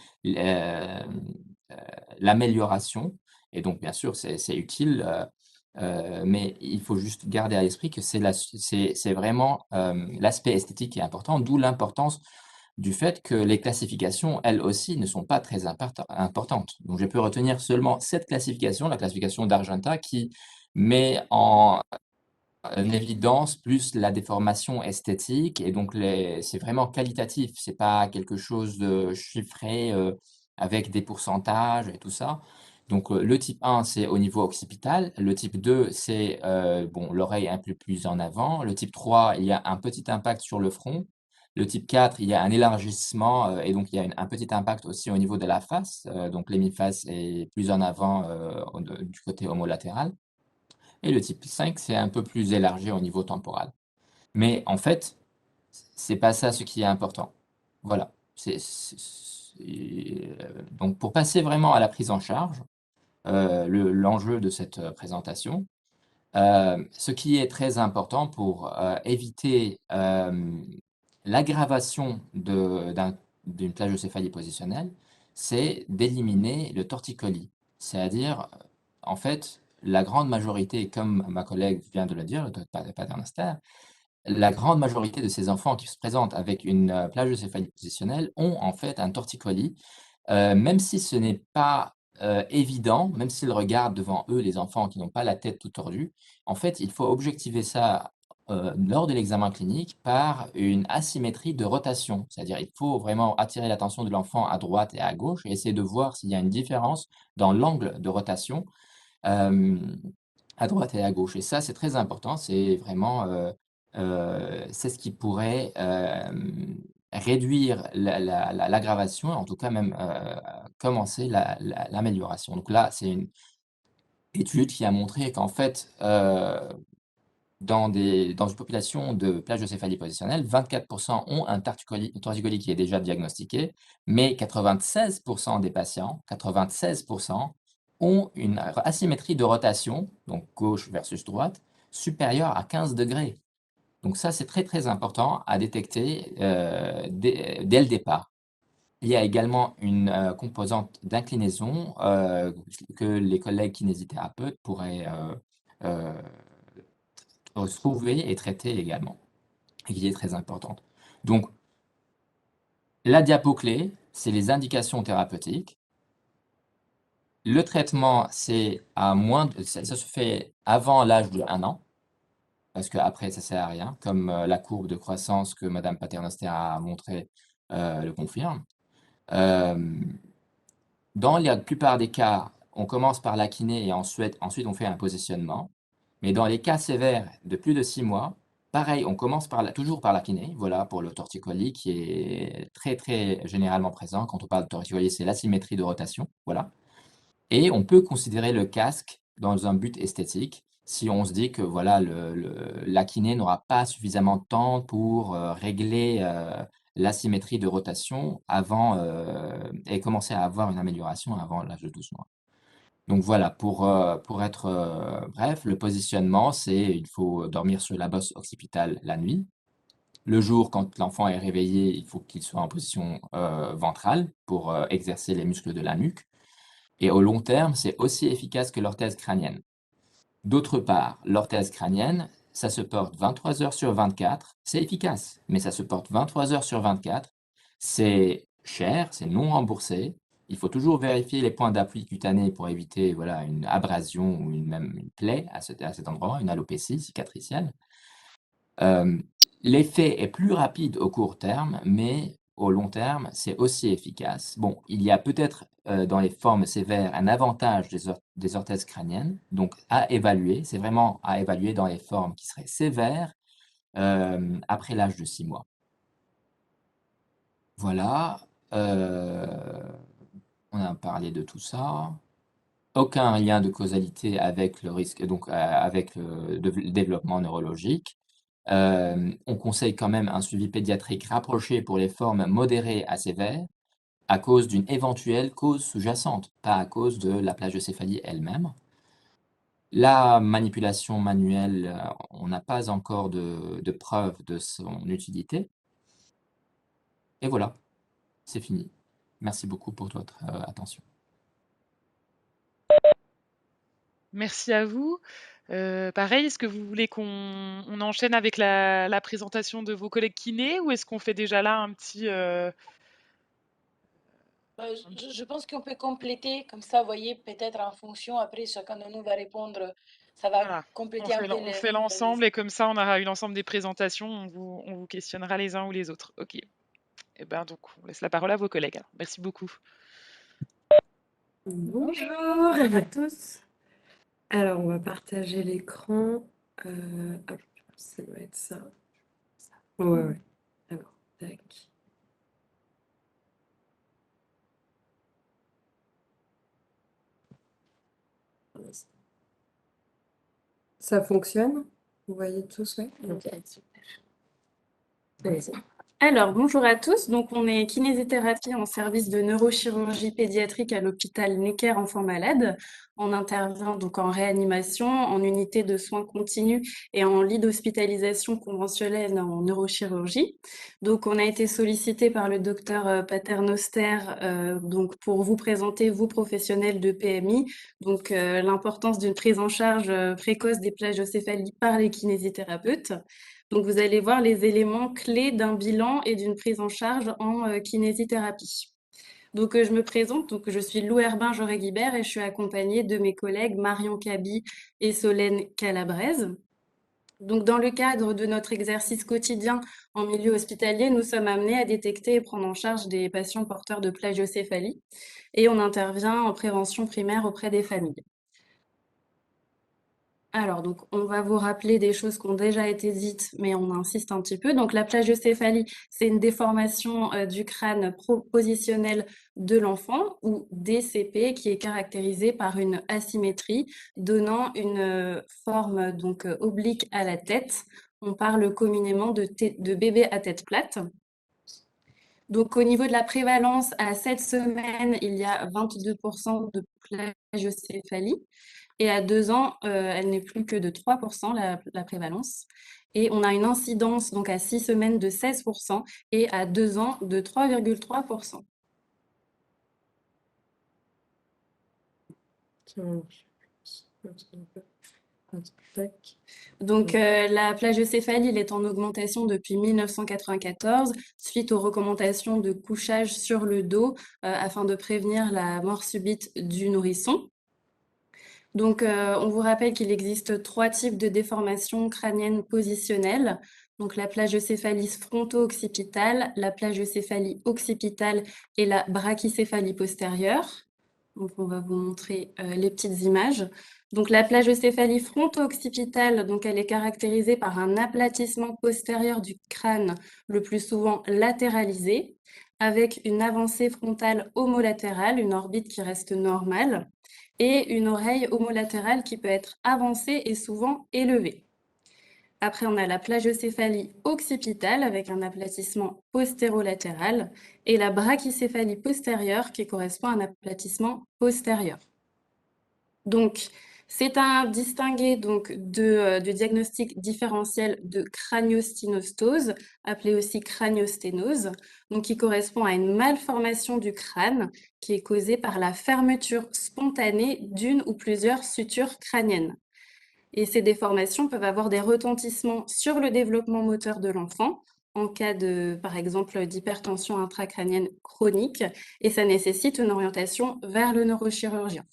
l'amélioration et donc bien sûr, c'est utile, mais il faut juste garder à l'esprit que c'est vraiment, l'aspect esthétique qui est important, d'où l'importance du fait que les classifications, elles aussi, ne sont pas très importantes. Donc je peux retenir seulement cette classification, la classification d'Argenta, qui met en évidence plus la déformation esthétique et donc c'est vraiment qualitatif. C'est pas quelque chose de chiffré, avec des pourcentages et tout ça. Donc, le type 1, c'est au niveau occipital. Le type 2, c'est, bon, l'oreille un peu plus en avant. Le type 3, il y a un petit impact sur le front. Le type 4, il y a un élargissement, et donc il y a un petit impact aussi au niveau de la face, donc l'hémiface est plus en avant, du côté homolatéral. Et le type 5, c'est un peu plus élargi au niveau temporal. Mais en fait, c'est pas ça ce qui est important. Voilà. Donc pour passer vraiment à la prise en charge, l'enjeu de cette, présentation, ce qui est très important pour, éviter, l'aggravation d'une plagiocéphalie positionnelle, c'est d'éliminer le torticolis. C'est-à-dire, en fait, la grande majorité, comme ma collègue vient de le dire, le docteur Paternoster, la grande majorité de ces enfants qui se présentent avec une, plagiocéphalie positionnelle ont en fait un torticolis, même si ce n'est pas, évident, même s'ils regardent devant eux les enfants qui n'ont pas la tête toute tordue, en fait, il faut objectiver ça lors de l'examen clinique par une asymétrie de rotation. C'est-à-dire il faut vraiment attirer l'attention de l'enfant à droite et à gauche et essayer de voir s'il y a une différence dans l'angle de rotation à droite et à gauche. Et ça, c'est très important. C'est vraiment c'est ce qui pourrait réduire l'aggravation, en tout cas même commencer l'amélioration. Donc là, c'est une étude qui a montré qu'en fait, dans une population de plagiocéphalie positionnelle, 24% ont un torticolis qui est déjà diagnostiqué, mais 96% des patients, 96% ont une asymétrie de rotation, donc gauche versus droite, supérieure à 15 degrés. Donc ça, c'est très, très important à détecter dès le départ. Il y a également une composante d'inclinaison que les collègues kinésithérapeutes pourraient trouver et traiter également, et qui est très importante. Donc, la diapo clé, c'est les indications thérapeutiques. Le traitement, c'est ça se fait avant l'âge de 1 an, parce qu'après, ça sert à rien, comme la courbe de croissance que Madame Paternoster a montré le confirme. Dans la plupart des cas, on commence par la kiné et ensuite on fait un positionnement. Mais dans les cas sévères de plus de 6 mois, pareil, on commence toujours par la kiné, voilà, pour le torticolis qui est très, très généralement présent. Quand on parle de torticolis, c'est l'asymétrie de rotation, voilà. Et on peut considérer le casque dans un but esthétique si on se dit que voilà, la kiné n'aura pas suffisamment de temps pour régler l'asymétrie de rotation et commencer à avoir une amélioration avant l'âge de 12 mois. Donc voilà, pour être bref, le positionnement, c'est il faut dormir sur la bosse occipitale la nuit. Le jour, quand l'enfant est réveillé, il faut qu'il soit en position ventrale pour exercer les muscles de la nuque. Et au long terme, c'est aussi efficace que l'orthèse crânienne. D'autre part, l'orthèse crânienne, ça se porte 23 heures sur 24, c'est efficace, mais ça se porte 23 heures sur 24, c'est cher, c'est non remboursé, il faut toujours vérifier les points d'appui cutanés pour éviter voilà, une abrasion ou même une plaie à cet endroit, une alopécie cicatricielle. L'effet est plus rapide au court terme, mais au long terme, c'est aussi efficace. Bon, il y a peut-être dans les formes sévères un avantage des orthèses crâniennes, donc à évaluer, c'est vraiment à évaluer dans les formes qui seraient sévères après l'âge de 6 mois. Voilà, on a parlé de tout ça. Aucun lien de causalité avec le risque, donc avec le développement neurologique. On conseille quand même un suivi pédiatrique rapproché pour les formes modérées à sévères à cause d'une éventuelle cause sous-jacente, pas à cause de la plagiocéphalie elle-même. La manipulation manuelle, on n'a pas encore de preuve de son utilité. Et voilà, c'est fini. Merci beaucoup pour votre attention. Merci à vous. Pareil, est-ce que vous voulez qu'on enchaîne avec la présentation de vos collègues kinés ou est-ce qu'on fait déjà là un petit Je pense qu'on peut compléter, comme ça, vous voyez, peut-être en fonction, après, chacun de nous va répondre, ça va voilà, compléter un peu on fait l'ensemble et comme ça on aura eu l'ensemble des présentations, on vous questionnera les uns ou les autres. Ok. Et ben donc on laisse la parole à vos collègues. Alors. Merci beaucoup. Bonjour à tous. Alors, on va partager l'écran. Hop, ça doit être ça. Ouais, ouais. Alors, tac. Ça fonctionne? Vous voyez tous, oui? Ok, super. Allez-y. Alors, bonjour à tous. Donc, on est kinésithérapie en service de neurochirurgie pédiatrique à l'hôpital Necker Enfants Malades. On intervient donc en réanimation, en unité de soins continus et en lit d'hospitalisation conventionnelle en neurochirurgie. Donc, on a été sollicité par le docteur Paternoster donc pour vous présenter, vous professionnels de PMI, donc l'importance d'une prise en charge précoce des plagiocéphalies par les kinésithérapeutes. Donc, vous allez voir les éléments clés d'un bilan et d'une prise en charge en kinésithérapie. Donc, je me présente, donc je suis Lou Herbin Joré-Guibert et je suis accompagnée de mes collègues Marion Cabi et Solène Calabrese. Donc, dans le cadre de notre exercice quotidien en milieu hospitalier, nous sommes amenés à détecter et prendre en charge des patients porteurs de plagiocéphalie et on intervient en prévention primaire auprès des familles. Alors, donc, on va vous rappeler des choses qui ont déjà été dites, mais on insiste un petit peu. Donc, la plagiocéphalie, c'est une déformation du crâne positionnel de l'enfant ou DCP qui est caractérisée par une asymétrie donnant une forme donc oblique à la tête. On parle communément de bébé à tête plate. Donc, au niveau de la prévalence, à 7 semaines, il y a 22% de plagiocéphalie. Et à 2 ans, elle n'est plus que de 3% la prévalence. Et on a une incidence donc à 6 semaines de 16% et à 2 ans de 3,3%. Donc la plagiocéphalie, elle est en augmentation depuis 1994 suite aux recommandations de couchage sur le dos afin de prévenir la mort subite du nourrisson. Donc, on vous rappelle qu'il existe 3 types de déformations crâniennes positionnelles. Donc, la plagiocéphalie fronto-occipitale, la plagiocéphalie occipitale et la brachycéphalie postérieure. Donc, on va vous montrer les petites images. Donc, la plagiocéphalie fronto-occipitale, donc elle est caractérisée par un aplatissement postérieur du crâne, le plus souvent latéralisé, avec une avancée frontale homolatérale, une orbite qui reste normale et une oreille homolatérale qui peut être avancée et souvent élevée. Après, on a la plagiocéphalie occipitale avec un aplatissement postérolatéral et la brachycéphalie postérieure qui correspond à un aplatissement postérieur. Donc, c'est un distingué donc, de diagnostic différentiel de craniostynostose, appelé aussi craniosténose, donc qui correspond à une malformation du crâne qui est causée par la fermeture spontanée d'une ou plusieurs sutures crâniennes. Et ces déformations peuvent avoir des retentissements sur le développement moteur de l'enfant en cas de, par exemple, d'hypertension intracrânienne chronique, et ça nécessite une orientation vers le neurochirurgien.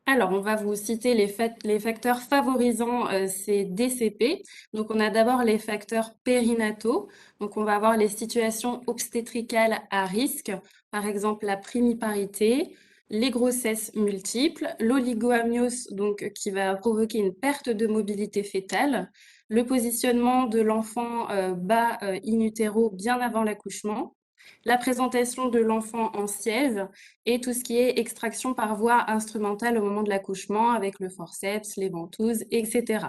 Alors, on va vous citer les facteurs favorisant ces DCP. Donc, on a d'abord les facteurs périnataux. Donc, on va avoir les situations obstétricales à risque, par exemple la primiparité, les grossesses multiples, l'oligoamnios, donc qui va provoquer une perte de mobilité fœtale, le positionnement de l'enfant bas in utero bien avant l'accouchement, la présentation de l'enfant en siège et tout ce qui est extraction par voie instrumentale au moment de l'accouchement avec le forceps, les ventouses, etc.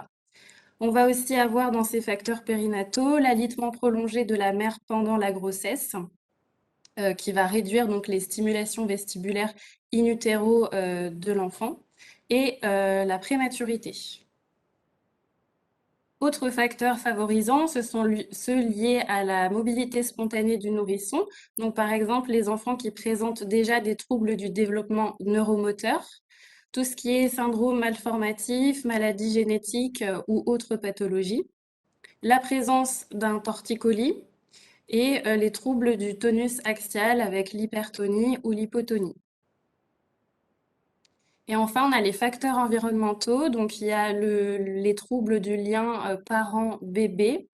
On va aussi avoir dans ces facteurs périnataux l'alitement prolongé de la mère pendant la grossesse qui va réduire donc les stimulations vestibulaires in utero de l'enfant et la prématurité. Autres facteurs favorisants, ce sont ceux liés à la mobilité spontanée du nourrisson. Donc, par exemple, les enfants qui présentent déjà des troubles du développement neuromoteur, tout ce qui est syndrome malformatif, maladie génétique ou autres pathologies, la présence d'un torticolis et les troubles du tonus axial avec l'hypertonie ou l'hypotonie. Et enfin, on a les facteurs environnementaux. Donc, il y a les troubles du lien parent-bébé,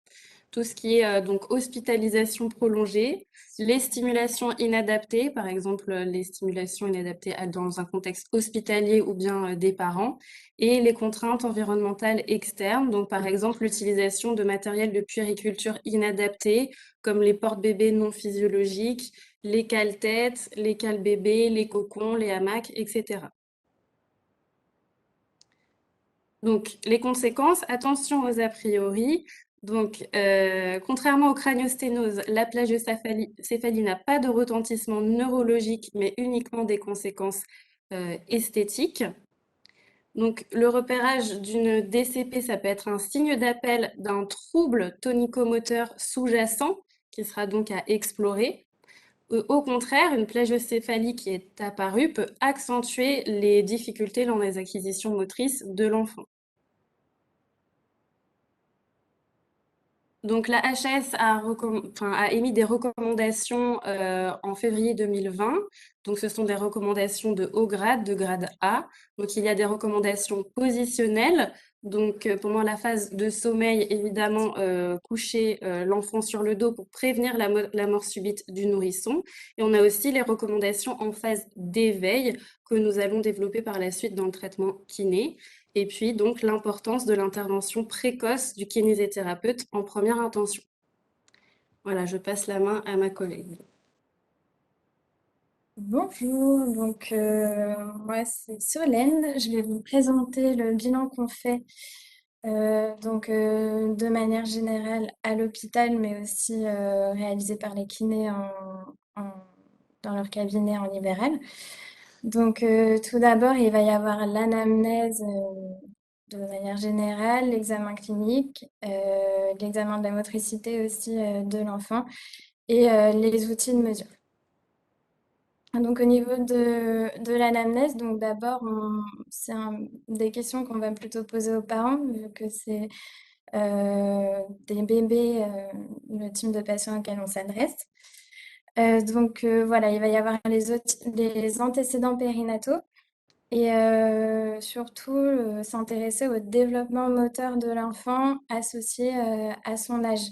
tout ce qui est donc hospitalisation prolongée, les stimulations inadaptées, par exemple les stimulations inadaptées dans un contexte hospitalier ou bien des parents, et les contraintes environnementales externes, donc par exemple l'utilisation de matériel de puériculture inadapté, comme les porte-bébés non physiologiques, les cale-têtes, les cale-bébés, les cocons, les hamacs, etc. Donc, les conséquences, attention aux a priori. Donc, contrairement aux craniosténoses, la plagiocéphalie n'a pas de retentissement neurologique, mais uniquement des conséquences esthétiques. Donc, le repérage d'une DCP, ça peut être un signe d'appel d'un trouble tonico-moteur sous-jacent, qui sera donc à explorer. Au contraire, une plagiocéphalie qui est apparue peut accentuer les difficultés dans les acquisitions motrices de l'enfant. Donc la HAS a émis des recommandations en février 2020. Donc ce sont des recommandations de haut grade, de grade A. Donc il y a des recommandations positionnelles. Donc pendant la phase de sommeil, évidemment, coucher l'enfant sur le dos pour prévenir la mort subite du nourrisson. Et on a aussi les recommandations en phase d'éveil que nous allons développer par la suite dans le traitement kiné. Et puis, donc, l'importance de l'intervention précoce du kinésithérapeute en première intention. Voilà, je passe la main à ma collègue. Bonjour, donc moi c'est Solène, je vais vous présenter le bilan qu'on fait de manière générale à l'hôpital, mais aussi réalisé par les kinés dans leur cabinet en libéral. Donc tout d'abord, il va y avoir l'anamnèse de manière générale, l'examen clinique, l'examen de la motricité aussi de l'enfant et les outils de mesure. Donc au niveau de l'anamnèse, donc d'abord, c'est des questions qu'on va plutôt poser aux parents, vu que c'est des bébés, le type de patient auquel on s'adresse. Voilà, il va y avoir les antécédents périnataux et surtout s'intéresser au développement moteur de l'enfant associé à son âge.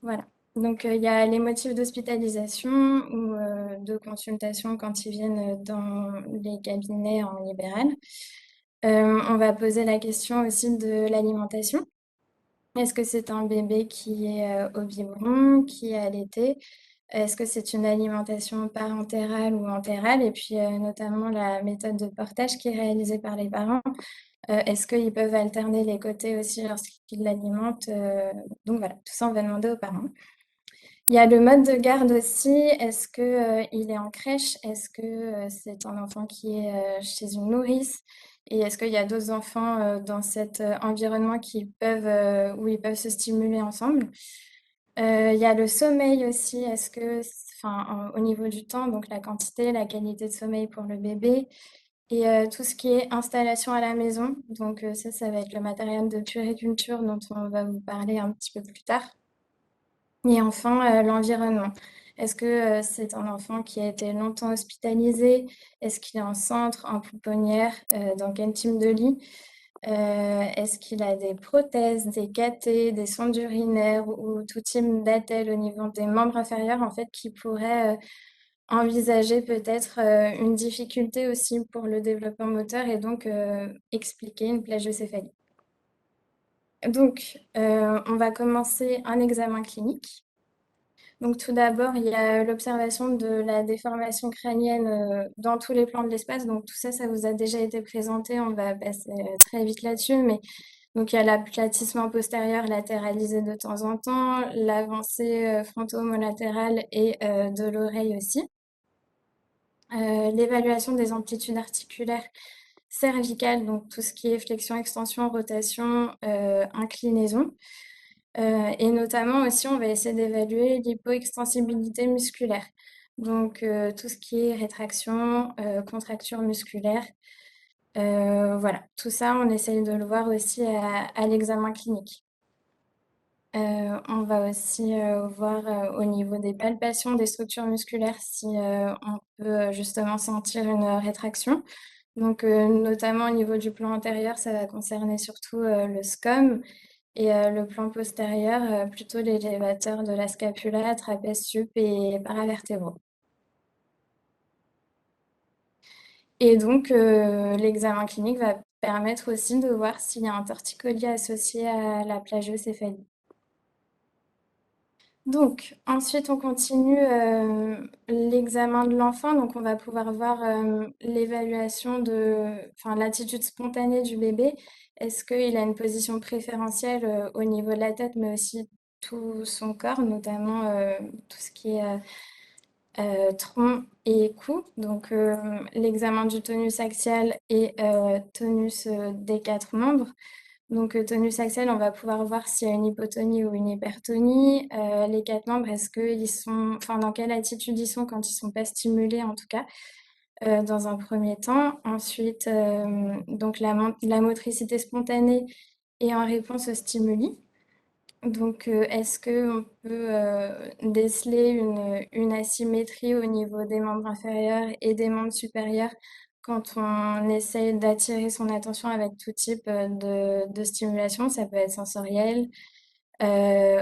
Voilà. Donc, il y a les motifs d'hospitalisation ou de consultation quand ils viennent dans les cabinets en libéral. On va poser la question aussi de l'alimentation. Est-ce que c'est un bébé qui est au biberon, qui est allaité? Est-ce que c'est une alimentation parentérale ou entérale? Et puis, notamment la méthode de portage qui est réalisée par les parents. Est-ce qu'ils peuvent alterner les côtés aussi lorsqu'ils l'alimentent? Donc voilà, tout ça, on va demander aux parents. Il y a le mode de garde aussi. Est-ce qu'il est en crèche? Est-ce que c'est un enfant qui est chez une nourrice? Et est-ce qu'il y a d'autres enfants dans cet environnement où ils peuvent se stimuler ensemble? Il y a le sommeil aussi. Au niveau du temps, donc la quantité, la qualité de sommeil pour le bébé et tout ce qui est installation à la maison. Donc ça va être le matériel de puériculture dont on va vous parler un petit peu plus tard. Et enfin, l'environnement. Est-ce que c'est un enfant qui a été longtemps hospitalisé? Est-ce qu'il est en centre, en pouponnière? Dans quel type de lit? Est-ce qu'il a des prothèses, des cathéters, des sondes urinaires ou tout type d'attelle au niveau des membres inférieurs, en fait, qui pourraient envisager peut-être une difficulté aussi pour le développement moteur et donc expliquer une plagiocéphalie. Donc, on va commencer un examen clinique. Donc, tout d'abord, il y a l'observation de la déformation crânienne dans tous les plans de l'espace. Donc, tout ça, ça vous a déjà été présenté. On va passer très vite là-dessus. Mais donc, il y a l'aplatissement postérieur latéralisé de temps en temps, l'avancée fronto-homolatérale et de l'oreille aussi. L'évaluation des amplitudes articulaires cervicales, donc tout ce qui est flexion, extension, rotation, inclinaison. Et notamment aussi, on va essayer d'évaluer l'hypoextensibilité musculaire. Donc, tout ce qui est rétraction, contracture musculaire. Voilà, tout ça, on essaye de le voir aussi à l'examen clinique. On va aussi voir au niveau des palpations des structures musculaires si on peut justement sentir une rétraction. Donc, notamment au niveau du plan antérieur, ça va concerner surtout le SCOM et le plan postérieur, plutôt l'élévateur de la scapula, trapèze sup et paravertébraux. Et donc, l'examen clinique va permettre aussi de voir s'il y a un torticolis associé à la plagiocéphalie. Donc, ensuite, on continue l'examen de l'enfant. Donc, on va pouvoir voir l'évaluation l'attitude spontanée du bébé. Est-ce qu'il a une position préférentielle au niveau de la tête, mais aussi tout son corps, notamment tout ce qui est tronc et cou. Donc, l'examen du tonus axial et tonus des 4 membres. Donc, tonus axial, on va pouvoir voir s'il y a une hypotonie ou une hypertonie. Les 4 membres, dans quelle attitude ils sont quand ils ne sont pas stimulés, en tout cas, dans un premier temps. Ensuite, donc la motricité spontanée et en réponse aux stimuli. Donc, est-ce qu'on peut déceler une asymétrie au niveau des membres inférieurs et des membres supérieurs quand on essaye d'attirer son attention avec tout type de stimulation? Ça peut être sensoriel,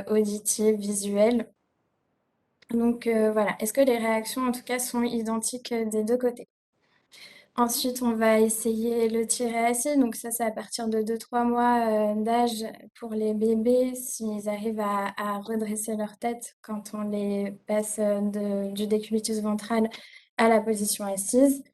auditif, visuel. Donc, voilà. Est-ce que les réactions, en tout cas, sont identiques des deux côtés? Ensuite, on va essayer le tirer assis. Donc ça, c'est à partir de 2-3 mois d'âge pour les bébés, s'ils arrivent à redresser leur tête quand on les passe du décubitus ventral à la position assise.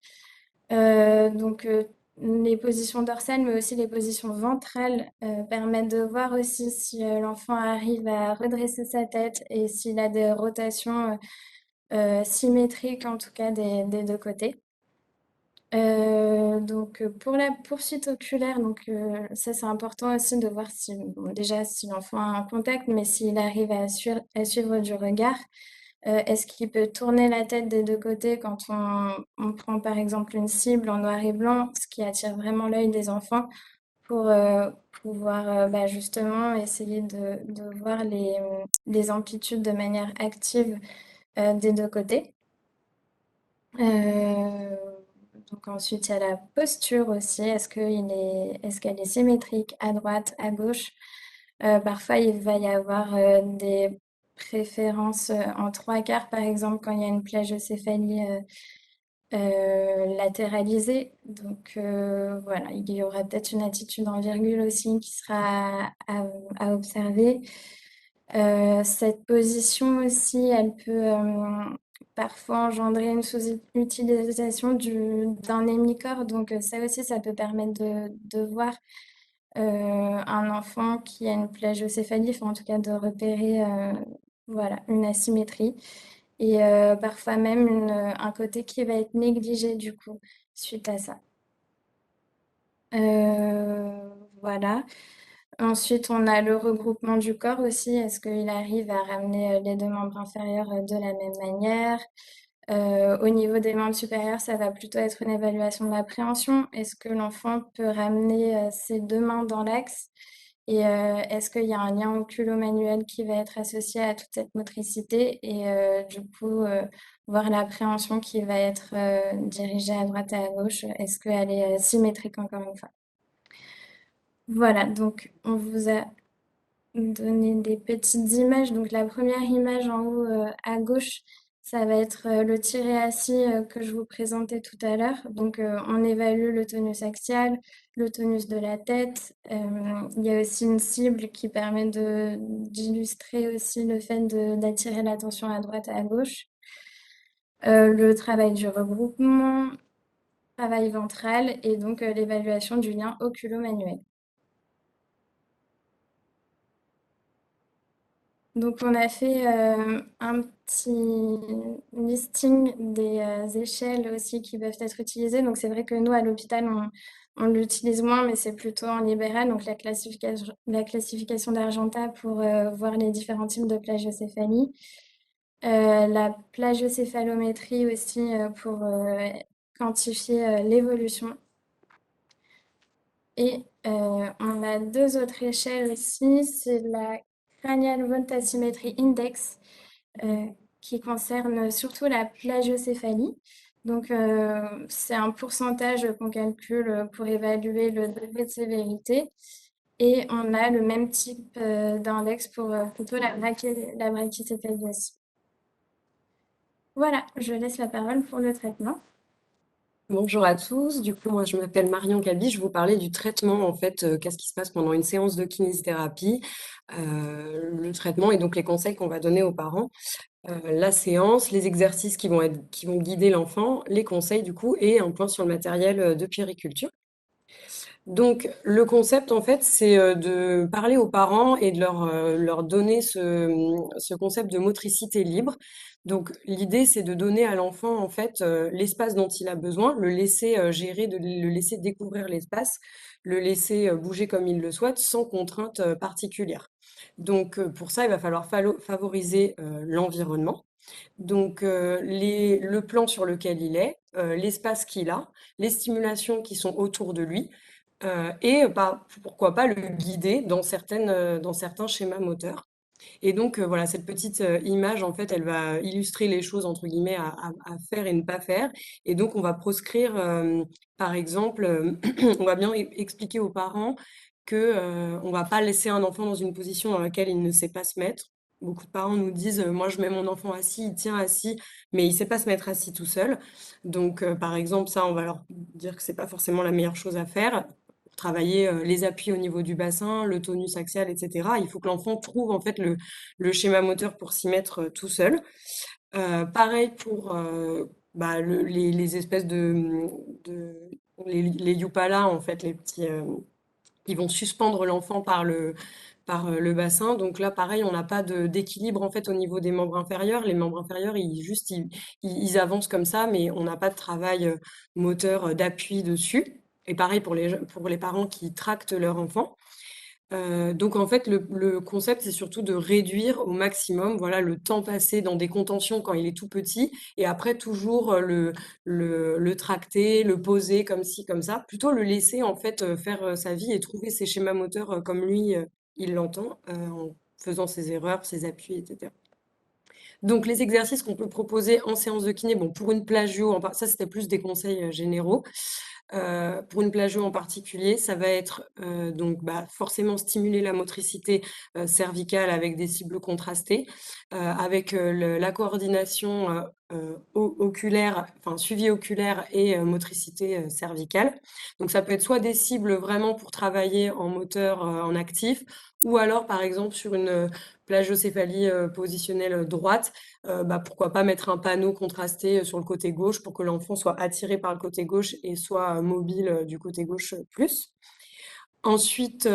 Donc les positions dorsales, mais aussi les positions ventrales permettent de voir aussi si l'enfant arrive à redresser sa tête et s'il a des rotations symétriques, en tout cas des deux côtés. Donc, pour la poursuite oculaire, donc, ça c'est important aussi de voir si, bon, déjà si l'enfant a un contact, mais s'il arrive à suivre du regard. Est-ce qu'il peut tourner la tête des deux côtés quand on prend par exemple une cible en noir et blanc, ce qui attire vraiment l'œil des enfants pour pouvoir bah, justement essayer de voir les amplitudes de manière active des deux côtés. Euh, donc ensuite, il y a la posture aussi. Est-ce qu'elle est symétrique à droite, à gauche? Parfois, il va y avoir des préférences en trois quarts, par exemple, quand il y a une plagiocéphalie latéralisée. Donc voilà, il y aura peut-être une attitude en virgule aussi qui sera à observer. Cette position aussi, elle peut parfois engendrer une sous-utilisation d'un hémicorps. Donc ça aussi, ça peut permettre de voir un enfant qui a une plagiocéphalie, enfin en tout cas de repérer voilà, une asymétrie. Et parfois même un côté qui va être négligé du coup suite à ça. Voilà. Ensuite, on a le regroupement du corps aussi. Est-ce qu'il arrive à ramener les deux membres inférieurs de la même manière? Au niveau des membres supérieurs, ça va plutôt être une évaluation de l'appréhension. Est-ce que l'enfant peut ramener ses deux mains dans l'axe? Et est-ce qu'il y a un lien oculo-manuel qui va être associé à toute cette motricité? Et du coup, voir l'appréhension qui va être dirigée à droite et à gauche. Est-ce qu'elle est symétrique encore une fois? Voilà, donc on vous a donné des petites images. Donc la première image en haut à gauche, ça va être le tiré assis que je vous présentais tout à l'heure. Donc on évalue le tonus axial, le tonus de la tête. Il y a aussi une cible qui permet d'illustrer aussi le fait d'attirer l'attention à droite et à gauche. Le travail du regroupement, travail ventral et donc l'évaluation du lien oculo-manuel. Donc, on a fait un petit listing des échelles aussi qui peuvent être utilisées. Donc, c'est vrai que nous, à l'hôpital, on l'utilise moins, mais c'est plutôt en libéral. Donc, la classification d'Argenta pour voir les différents types de plagiocéphalie. La plagiocéphalométrie aussi pour quantifier l'évolution. Et on a deux autres échelles aussi. C'est la Cranial Voltassymetry Index qui concerne surtout la plagiocéphalie. Donc, c'est un pourcentage qu'on calcule pour évaluer le degré de sévérité. Et on a le même type d'index pour plutôt la brachycéphalie aussi. Voilà, je laisse la parole pour le traitement. Bonjour à tous, du coup moi je m'appelle Marion Calbi, je vais vous parler du traitement en fait, qu'est-ce qui se passe pendant une séance de kinésithérapie, le traitement et donc les conseils qu'on va donner aux parents, la séance, les exercices qui vont guider l'enfant, les conseils du coup et un point sur le matériel de puériculture. Donc le concept en fait c'est de parler aux parents et de leur donner ce concept de motricité libre. Donc l'idée c'est de donner à l'enfant en fait l'espace dont il a besoin, le laisser gérer, le laisser découvrir l'espace, le laisser bouger comme il le souhaite sans contrainte particulière. Donc pour ça il va falloir favoriser l'environnement. Donc le plan sur lequel il est, l'espace qu'il a, les stimulations qui sont autour de lui, et pourquoi pas le guider dans certains schémas moteurs. Et donc, voilà, cette petite image, en fait, elle va illustrer les choses, entre guillemets, à faire et ne pas faire. Et donc, on va proscrire, par exemple, on va bien expliquer aux parents que on va pas laisser un enfant dans une position dans laquelle il ne sait pas se mettre. Beaucoup de parents nous disent, moi, je mets mon enfant assis, il tient assis, mais il sait pas se mettre assis tout seul. Donc, par exemple, ça, on va leur dire que c'est pas forcément la meilleure chose à faire. Pour travailler les appuis au niveau du bassin, le tonus axial, etc. Il faut que l'enfant trouve en fait le schéma moteur pour s'y mettre tout seul. Pareil pour les espèces de les Yupala, en fait, les petits, ils vont suspendre l'enfant par le bassin. Donc là, pareil, on n'a pas d'équilibre en fait au niveau des membres inférieurs. Les membres inférieurs, ils avancent comme ça, mais on n'a pas de travail moteur d'appui dessus. Et pareil pour les parents qui tractent leur enfant. Donc en fait, le concept, c'est surtout de réduire au maximum, voilà, le temps passé dans des contentions quand il est tout petit, et après toujours le tracter, le poser comme ci, comme ça. Plutôt le laisser en fait faire sa vie et trouver ses schémas moteurs comme lui, il l'entend, en faisant ses erreurs, ses appuis, etc. Donc les exercices qu'on peut proposer en séance de kiné, bon, pour une plagio, ça c'était plus des conseils généraux. Pour une plagio en particulier, ça va être donc forcément stimuler la motricité cervicale avec des cibles contrastées, avec la coordination oculaire, enfin suivi oculaire et motricité cervicale. Donc ça peut être soit des cibles vraiment pour travailler en moteur en actif, ou alors par exemple sur une plagiocéphalie positionnelle droite, pourquoi pas mettre un panneau contrasté sur le côté gauche pour que l'enfant soit attiré par le côté gauche et soit mobile du côté gauche plus. Ensuite,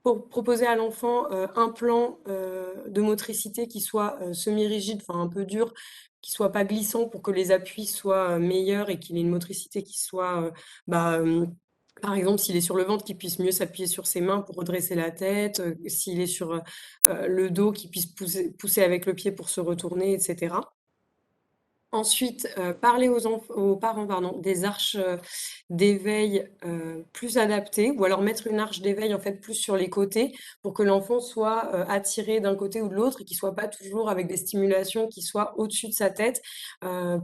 proposer à l'enfant un plan de motricité qui soit semi-rigide, enfin un peu dur, qui soit pas glissant pour que les appuis soient meilleurs et qu'il ait une motricité qui soit, par exemple, s'il est sur le ventre, qu'il puisse mieux s'appuyer sur ses mains pour redresser la tête, s'il est sur le dos, qu'il puisse pousser avec le pied pour se retourner, etc. Ensuite, parler aux parents, pardon, des arches d'éveil plus adaptées, ou alors mettre une arche d'éveil en fait plus sur les côtés pour que l'enfant soit attiré d'un côté ou de l'autre et qu'il soit pas toujours avec des stimulations qui soient au-dessus de sa tête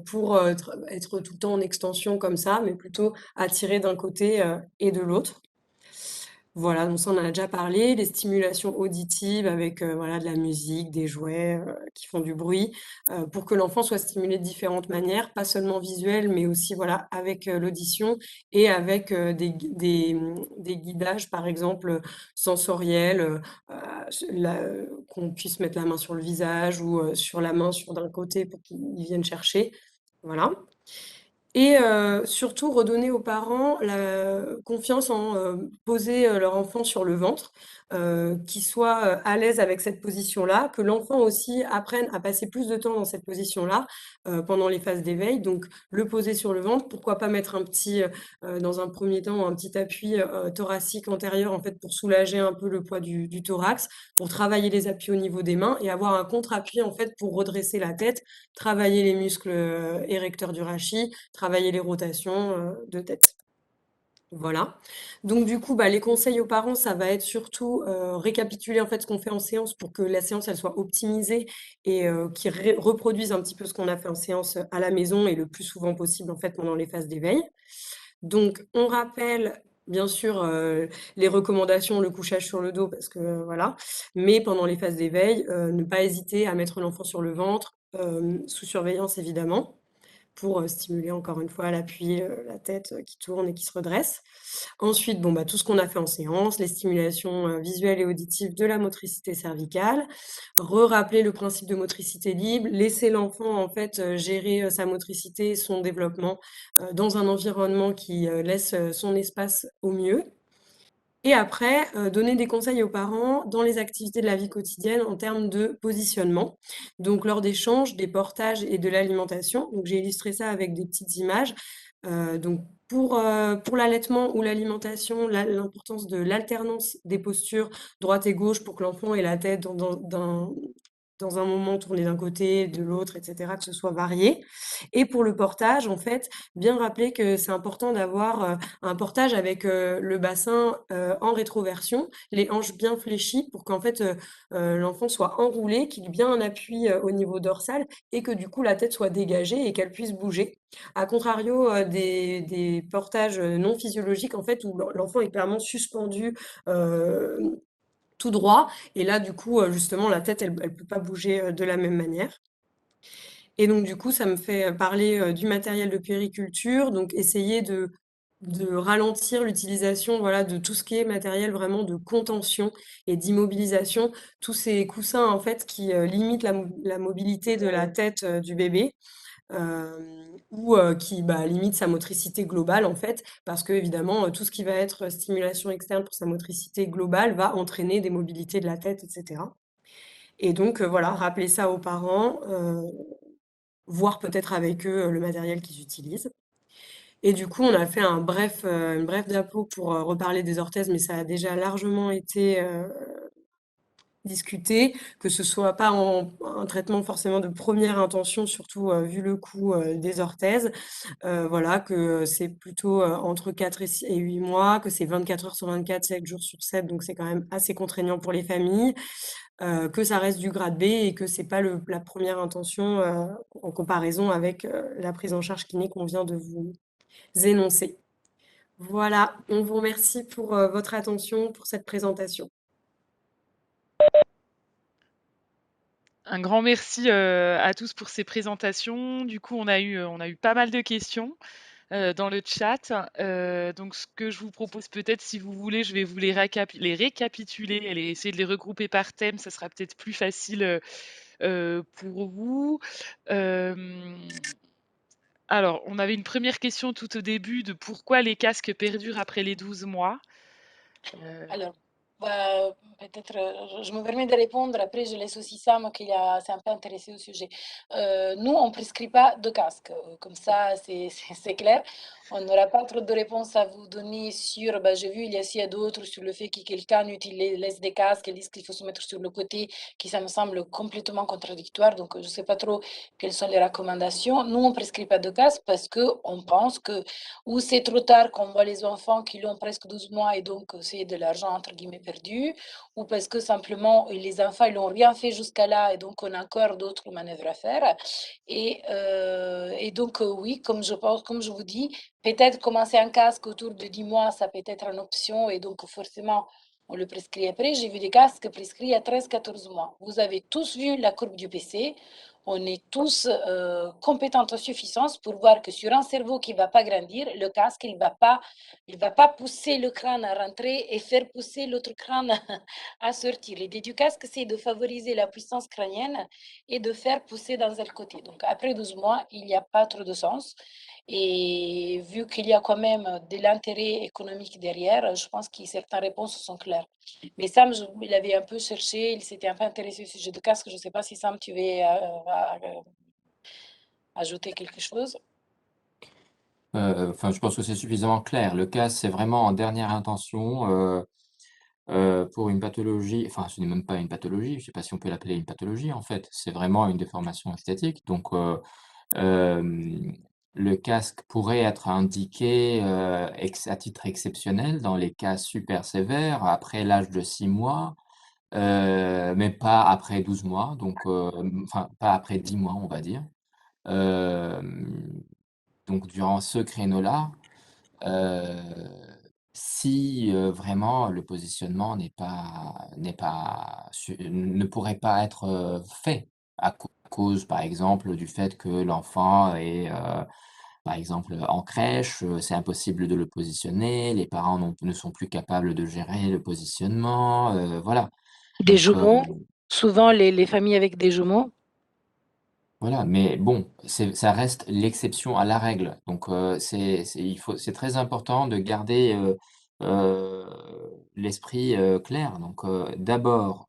pour être tout le temps en extension comme ça, mais plutôt attiré d'un côté et de l'autre. Voilà, donc ça on en a déjà parlé, les stimulations auditives avec voilà, de la musique, des jouets qui font du bruit, pour que l'enfant soit stimulé de différentes manières, pas seulement visuelles, mais aussi voilà, avec l'audition et avec des guidages, par exemple, sensoriels, qu'on puisse mettre la main sur le visage ou sur la main sur d'un côté pour qu'ils viennent chercher. Voilà. Et surtout redonner aux parents la confiance en poser leur enfant sur le ventre, qu'ils soient à l'aise avec cette position-là, que l'enfant aussi apprenne à passer plus de temps dans cette position-là pendant les phases d'éveil. Donc le poser sur le ventre, pourquoi pas mettre dans un premier temps, un petit appui thoracique antérieur en fait pour soulager un peu le poids du thorax, pour travailler les appuis au niveau des mains et avoir un contre-appui en fait pour redresser la tête, travailler les muscles érecteurs du rachis, travailler les rotations de tête. Voilà. Donc du coup, les conseils aux parents, ça va être surtout récapituler en fait ce qu'on fait en séance pour que la séance elle soit optimisée et qu'ils reproduisent un petit peu ce qu'on a fait en séance à la maison et le plus souvent possible en fait pendant les phases d'éveil. Donc on rappelle bien sûr les recommandations, le couchage sur le dos parce que voilà, mais pendant les phases d'éveil, ne pas hésiter à mettre l'enfant sur le ventre, sous surveillance évidemment pour stimuler encore une fois l'appui, la tête qui tourne et qui se redresse. Ensuite, tout ce qu'on a fait en séance, les stimulations visuelles et auditives de la motricité cervicale, rappeler le principe de motricité libre, laisser l'enfant en fait gérer sa motricité, son développement dans un environnement qui laisse son espace au mieux. Et après, donner des conseils aux parents dans les activités de la vie quotidienne en termes de positionnement. Donc lors d'échanges, des portages et de l'alimentation. Donc j'ai illustré ça avec des petites images. Donc pour l'allaitement ou l'alimentation, l'importance de l'alternance des postures droite et gauche pour que l'enfant ait la tête dans un moment tourner d'un côté, de l'autre, et cetera, que ce soit varié. Et pour le portage, en fait, bien rappeler que c'est important d'avoir, un portage avec, le bassin, en rétroversion, les hanches bien fléchies pour qu'en fait, l'enfant soit enroulé, qu'il ait bien un appui, au niveau dorsal et que du coup la tête soit dégagée et qu'elle puisse bouger. À contrario, des portages, non physiologiques en fait où l'enfant est clairement suspendu, tout droit et là du coup, justement la tête elle peut pas bouger, de la même manière. Et donc du coup, ça me fait parler, du matériel de puériculture, donc essayer de ralentir l'utilisation, voilà, de tout ce qui est matériel vraiment de contention et d'immobilisation. Tous ces coussins, en fait, qui, limitent la mobilité de la tête, du bébé, ou, qui, bah, limitent sa motricité globale, en fait. Parce qu'évidemment, tout ce qui va être stimulation externe pour sa motricité globale va entraîner des mobilités de la tête et cetera. Et donc, voilà, rappeler ça aux parents, voir peut-être avec eux, le matériel qu'ils utilisent. Et du coup, on a fait une brève diapo pour, reparler des orthèses, mais ça a déjà largement été, discuté, que ce soit pas un traitement forcément de première intention, surtout, vu le coût, des orthèses. Voilà, que c'est plutôt, entre 4 et 8 mois, que c'est 24 heures sur 24, 7 jours sur 7, donc c'est quand même assez contraignant pour les familles. Que ça reste du grade B et que c'est pas la première intention, en comparaison avec, la prise en charge kiné qu'on vient de vous énoncer. Voilà, on vous remercie pour, votre attention, pour cette présentation. Un grand merci, à tous pour ces présentations. Du coup, on a eu pas mal de questions, dans le chat. Donc ce que je vous propose peut-être, si vous voulez, je vais vous les récapituler et essayer de les regrouper par thème. Ça sera peut-être plus facile, pour vous. Hem, alors, on avait une première question tout au début de pourquoi les casques perdurent après les 12 mois? Heu Alors, bah, peut-être, je me permets de répondre, après je laisse aussi Sam qui s'est un peu intéressé au sujet. Nous, on prescrit pas de casque, comme ça c'est clair. On n'aura pas trop de réponses à vous donner sur, bah, j'ai vu il y a aussi d'autres sur le fait que quelqu'un laisse des casques et disent qu'il faut se mettre sur le côté, qui ça me semble complètement contradictoire, donc je sais pas trop quelles sont les recommandations. Nous, on prescrit pas de casque parce que on pense que ou c'est trop tard qu'on voit les enfants qui l'ont presque 12 mois et donc c'est de l'argent entre guillemets perdu, ou parce que simplement les enfants ils n'ont rien fait jusqu'à là et donc on a encore d'autres manœuvres à faire. Et donc oui, comme je pense, comme je vous dis, peut-être commencer un casque autour de 10 mois, ça peut être une option et donc forcément on le prescrit après. J'ai vu des casques prescrits à 13-14 mois. Vous avez tous vu la courbe du PC. On est tous compétents en suffisance pour voir que sur un cerveau qui ne va pas grandir, le casque, il va pas pousser le crâne à rentrer et faire pousser l'autre crâne à sortir. L'idée du casque, c'est de favoriser la puissance crânienne et de faire pousser dans un côté. Donc, après 12 mois, il n'y a pas trop de sens. Et vu qu'il y a quand même de l'intérêt économique derrière, je pense que certaines réponses sont claires. Mais Sam, il avait un peu cherché, il s'était un peu intéressé au sujet de casque. Je ne sais pas si Sam, tu veux ajouter quelque chose. Enfin, je pense que c'est suffisamment clair. Le cas, c'est vraiment en dernière intention, pour une pathologie, enfin, ce n'est même pas une pathologie, je ne sais pas si on peut l'appeler une pathologie, en fait. C'est vraiment une déformation esthétique. Donc, hem, le casque pourrait être indiqué, à titre exceptionnel dans les cas super sévères, après l'âge de 6 mois, mais pas après 12 mois, donc, enfin, pas après 10 mois, on va dire. Hem Donc durant ce créneau-là, heu, si, vraiment le positionnement ne pourrait pas être, fait à cause, par exemple, du fait que l'enfant est, par exemple, en crèche, c'est impossible de le positionner, les parents ne sont plus capables de gérer le positionnement, voilà. Des Donc, jumeaux, souvent les familles avec des jumeaux. voilà, mais bon, ça reste l'exception à la règle. Donc, c'est très important de garder, heu, l'esprit, clair. Donc, d'abord,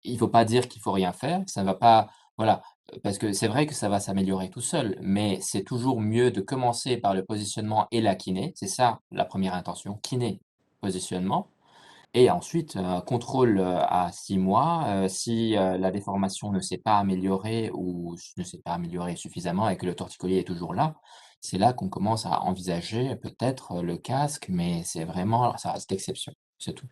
il faut pas dire qu'il faut rien faire, ça va pas, voilà, parce que c'est vrai que ça va s'améliorer tout seul, mais c'est toujours mieux de commencer par le positionnement et la kiné. C'est ça la première intention, kiné, positionnement. Et ensuite, contrôle à 6 mois. Si la déformation ne s'est pas améliorée ou ne s'est pas améliorée suffisamment et que le torticolis est toujours là, c'est là qu'on commence à envisager peut-être le casque, mais c'est vraiment, ça reste l'exception, c'est tout.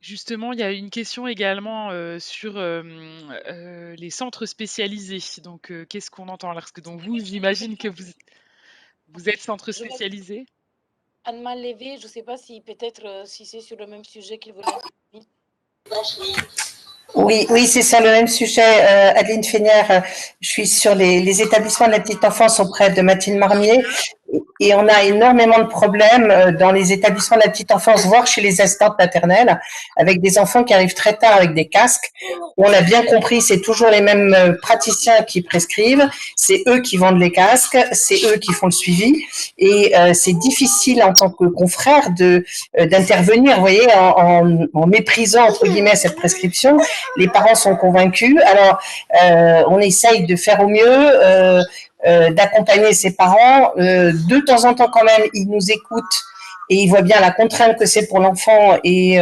Justement, il y a une question également, sur, les centres spécialisés. Donc, qu'est-ce qu'on entend là? Parce que donc vous, j'imagine que vous êtes centre Je me spécialisé? Anne m'a levé, je ne sais pas si peut-être si c'est sur le même sujet qu'il voulait intervenir. Oui, oui, c'est ça le même sujet. Adeline Fénière, je suis sur les établissements de la petite enfance auprès de Mathilde Marmier et on a énormément de problèmes dans les établissements de la petite enfance, voire chez les assistantes maternelles, avec des enfants qui arrivent très tard avec des casques. On a bien compris, c'est toujours les mêmes praticiens qui prescrivent, c'est eux qui vendent les casques, c'est eux qui font le suivi et c'est difficile en tant que confrère d'intervenir, vous voyez, en méprisant entre guillemets cette prescription. Les parents sont convaincus. Alors, on essaye de faire au mieux, d'accompagner ses parents. De temps en temps, quand même, ils nous écoutent et ils voient bien la contrainte que c'est pour l'enfant et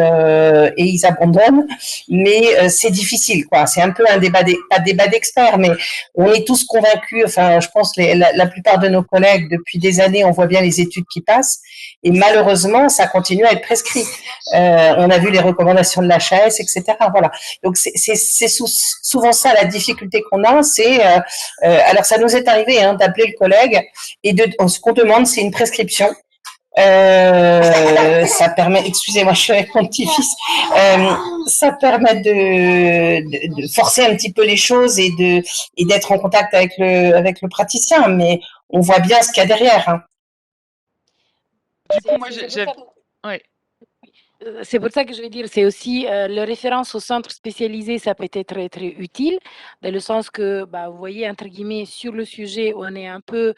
ils abandonnent. Mais c'est difficile, quoi. C'est un peu un débat, pas débat d'experts, mais on est tous convaincus. Enfin, je pense la plupart de nos collègues depuis des années, on voit bien les études qui passent et malheureusement, ça continue à être prescrit. On a vu les recommandations de l'HAS, etc. Voilà. Donc c'est souvent ça la difficulté qu'on a. C'est alors ça nous est arrivé d'appeler le collègue et ce qu'on demande, c'est une prescription. Ça permet, excusez-moi, je suis avec mon petit-fils, ça permet de forcer un petit peu les choses et d'être en contact avec le praticien, mais on voit bien ce qu'il y a derrière. Hein. Du coup, moi, ouais. C'est pour ça que je vais dire, c'est aussi la référence au centre spécialisé, ça peut être très, très utile, dans le sens que, bah, vous voyez, entre guillemets, sur le sujet, on est un peu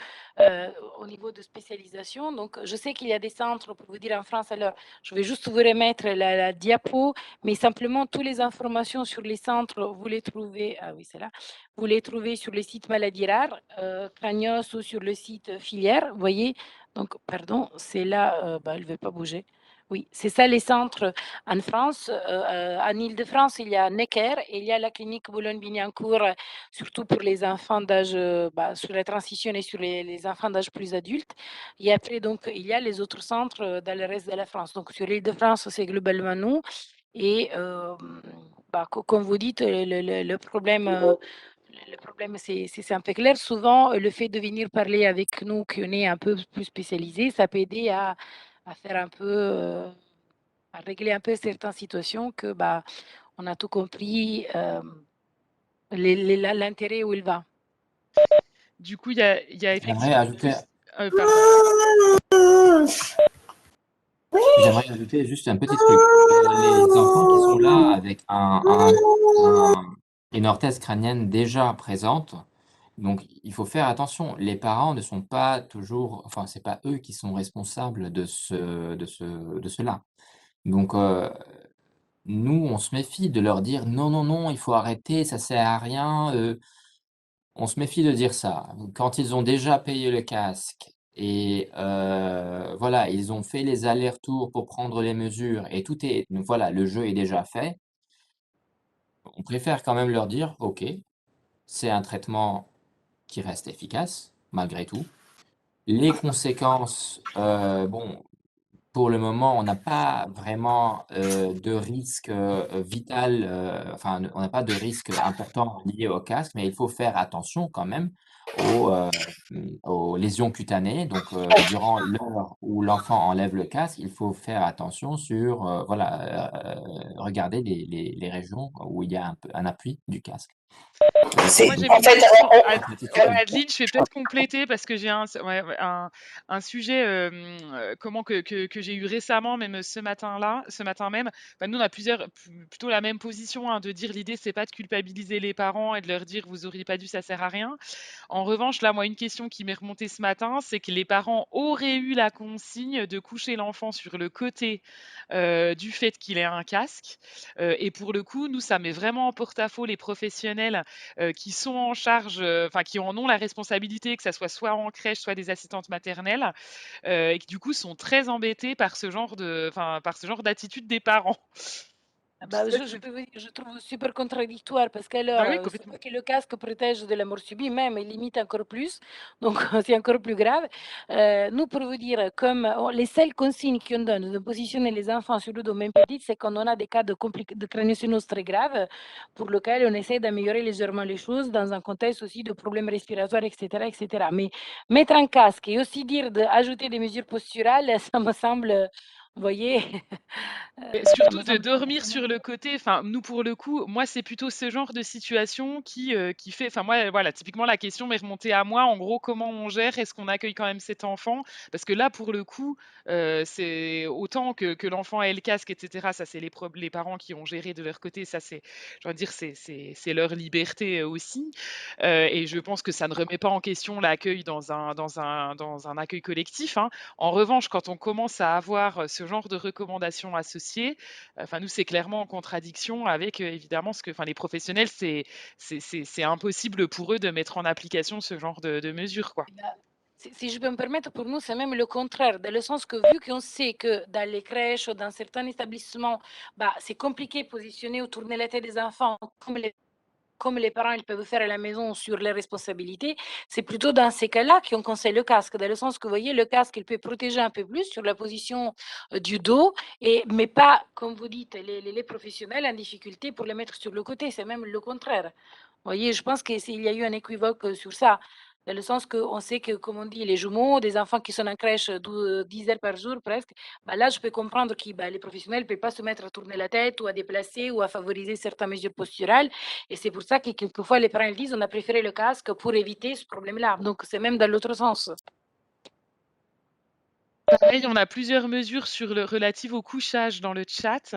au niveau de spécialisation. Donc, je sais qu'il y a des centres, pour vous dire en France, alors, je vais juste vous remettre la diapo, mais simplement, toutes les informations sur les centres, vous les trouvez, ah oui, c'est là, vous les trouvez sur le site Maladies Rares, Cagnos ou sur le site Filière, vous voyez. Donc, pardon, c'est là, bah, elle ne veut pas bouger. Oui, c'est ça les centres en France. En Île-de-France, il y a Necker et il y a la clinique Boulogne-Billancourt, surtout pour les enfants d'âge, sur la transition et sur les enfants d'âge plus adulte. Et après, donc, il y a les autres centres dans le reste de la France. Donc, sur l'Île-de-France, c'est globalement nous. Et comme vous dites, le problème, c'est un peu clair. Souvent, le fait de venir parler avec nous, qu'on est un peu plus spécialisé, ça peut aider à faire un peu, à régler un peu certaines situations que, bah, on a tout compris, l'intérêt où il va. Du coup, il y a J'aimerais effectivement ajouter, pardon. j'aimerais ajouter juste un petit truc. Les enfants qui sont là avec une orthèse crânienne déjà présente, donc il faut faire attention. Les parents ne sont pas toujours, enfin, c'est pas eux qui sont responsables de cela. Donc, nous, on se méfie de leur dire non, non, non, il faut arrêter, ça sert à rien. On se méfie de dire ça. Quand ils ont déjà payé le casque et voilà, ils ont fait les allers-retours pour prendre les mesures et tout est, donc voilà, le jeu est déjà fait. On préfère quand même leur dire, ok, c'est un traitement qui reste efficace malgré tout. Les conséquences, bon, pour le moment, on n'a pas vraiment de risque vital, enfin, on n'a pas de risque important lié au casque, mais il faut faire attention quand même aux lésions cutanées. Donc, durant l'heure où l'enfant enlève le casque, il faut faire attention sur, voilà, regarder les régions où il y a un appui du casque. Moi, j'ai une question. Adeline, je vais peut-être compléter parce que j'ai un sujet que j'ai eu récemment, même ce matin même. Bah, nous, on a plutôt la même position de dire l'idée, c'est pas de culpabiliser les parents et de leur dire vous auriez pas dû, ça sert à rien. En revanche, là, moi, une question qui m'est remontée ce matin, c'est que les parents auraient eu la consigne de coucher l'enfant sur le côté du fait qu'il ait un casque. Et pour le coup, nous, ça met vraiment en porte-à-faux les professionnels professionnels qui sont en charge, enfin qui en ont la responsabilité, que ça soit en crèche, soit des assistantes maternelles, et qui du coup sont très embêtés par ce genre par ce genre d'attitude des parents. Donc Bah, ça, je peux vous dire, je trouve super contradictoire parce qu'alors, bah oui, c'est complètement. vrai que le casque protège de la mort subite même et limite encore plus, donc c'est encore plus grave. Nous, pour vous dire, comme les seules consignes qu'on donne de positionner les enfants sur le dos même petit, c'est quand on a des cas de craniosinose très graves, pour lequel on essaie d'améliorer légèrement les choses dans un contexte aussi de problèmes respiratoires, etc., etc. Mais mettre un casque et aussi dire d'ajouter des mesures posturales, ça me semble, vous voyez, Et ça me surtout de semble dormir vraiment. sur le côté, enfin, nous, pour le coup, moi, c'est plutôt ce genre de situation qui fait enfin, moi, voilà, typiquement, la question m'est remontée à moi. En gros, comment on gère? Est-ce qu'on accueille quand même cet enfant? Parce que là, pour le coup, c'est autant que l'enfant ait le casque et cetera, ça, c'est les parents qui ont géré de leur côté. Ça, c'est je veux dire, c'est leur liberté, aussi. Et je pense que ça ne remet pas en question l'accueil dans un accueil collectif, hein. En revanche, quand on commence à avoir, ce genre de recommandations associées, enfin nous, c'est clairement en contradiction avec, évidemment ce que enfin les professionnels, c'est impossible pour eux de mettre en application ce genre de mesures, quoi. Bah, si je peux me permettre, pour nous, c'est même le contraire, dans le sens que vu qu'on sait que dans les crèches ou dans certains établissements, bah, c'est compliqué de positionner ou tourner la tête des enfants comme les parents ils peuvent faire à la maison sur les responsabilités, c'est plutôt dans ces cas-là qu'on conseille le casque, dans le sens que, vous voyez, le casque, il peut protéger un peu plus sur la position du dos, mais pas, comme vous dites, les professionnels en difficulté pour les mettre sur le côté, c'est même le contraire. Vous voyez, je pense qu'il y a eu un équivoque sur ça. Dans le sens qu'on sait que, comme on dit, les jumeaux, des enfants qui sont en crèche 10 heures par jour presque, bah là, je peux comprendre que bah, les professionnels ne peuvent pas se mettre à tourner la tête ou à déplacer ou à favoriser certaines mesures posturales. Et c'est pour ça que quelquefois les parents ils disent on a préféré le casque pour éviter ce problème-là. Donc c'est même dans l'autre sens. Pareil, on a plusieurs mesures relatives au couchage dans le chat.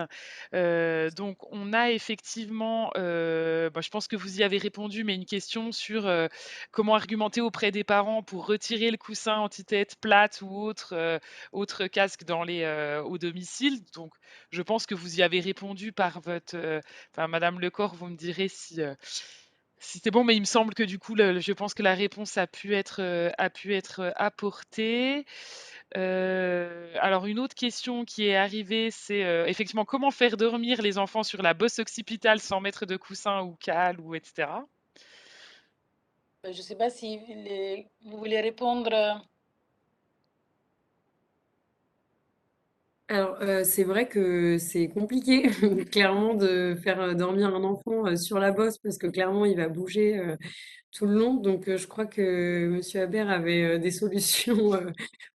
Donc on a effectivement, bah, je pense que vous y avez répondu, mais une question sur, comment argumenter auprès des parents pour retirer le coussin anti-tête plate ou autre casque au domicile. Donc je pense que vous y avez répondu par votre, enfin madame Lecor, vous me direz si c'est bon, mais il me semble que du coup, je pense que la réponse a pu être apportée. Alors une autre question qui est arrivée, c'est, effectivement comment faire dormir les enfants sur la bosse occipitale sans mettre de coussin ou cale ou et cetera? Je ne sais pas si vous voulez répondre. Alors, c'est vrai que c'est compliqué clairement de faire, dormir un enfant, sur la bosse parce que clairement il va bouger, tout le long. Donc, je crois que monsieur Habert avait, des solutions,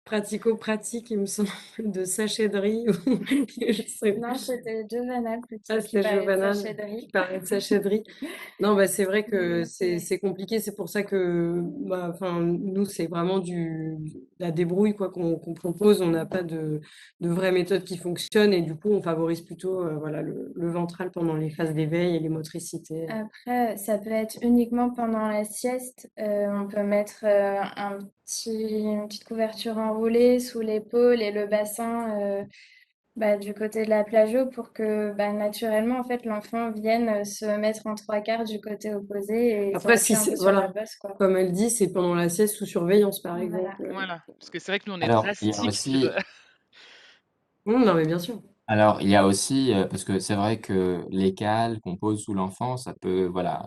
pratico-pratiques, il me semble, de sachet de riz ou je sais Non, c'était Giovanna plutôt ah, qui c'était parlait de Giovanna sachet de qui riz. parlait de sachet de riz. Non, bah, c'est vrai que Mais c'est ouais. c'est compliqué. C'est pour ça que, bah, enfin, nous, c'est vraiment la débrouille quoi qu'on propose. On n'a pas de vraie méthode qui fonctionne et du coup, on favorise plutôt, voilà, le ventral pendant les phases d'éveil et les motricités. Après, ça peut être uniquement pendant la sieste. On peut mettre une petite couverture enroulée sous l'épaule et le bassin bah, du côté de la plagio pour que bah, naturellement, en fait, l'enfant vienne se mettre en trois quarts du côté opposé et Après, s'appuie si un peu c'est, sur la voilà, bosse, quoi. comme elle dit, c'est pendant la sieste sous surveillance, par Voilà. exemple. Voilà, parce que c'est vrai que nous on est Alors, il y a drastique sur, aussi, Non, mais bien sûr. alors, il y a aussi, parce que c'est vrai que les cales qu'on pose sous l'enfant, ça peut, voilà,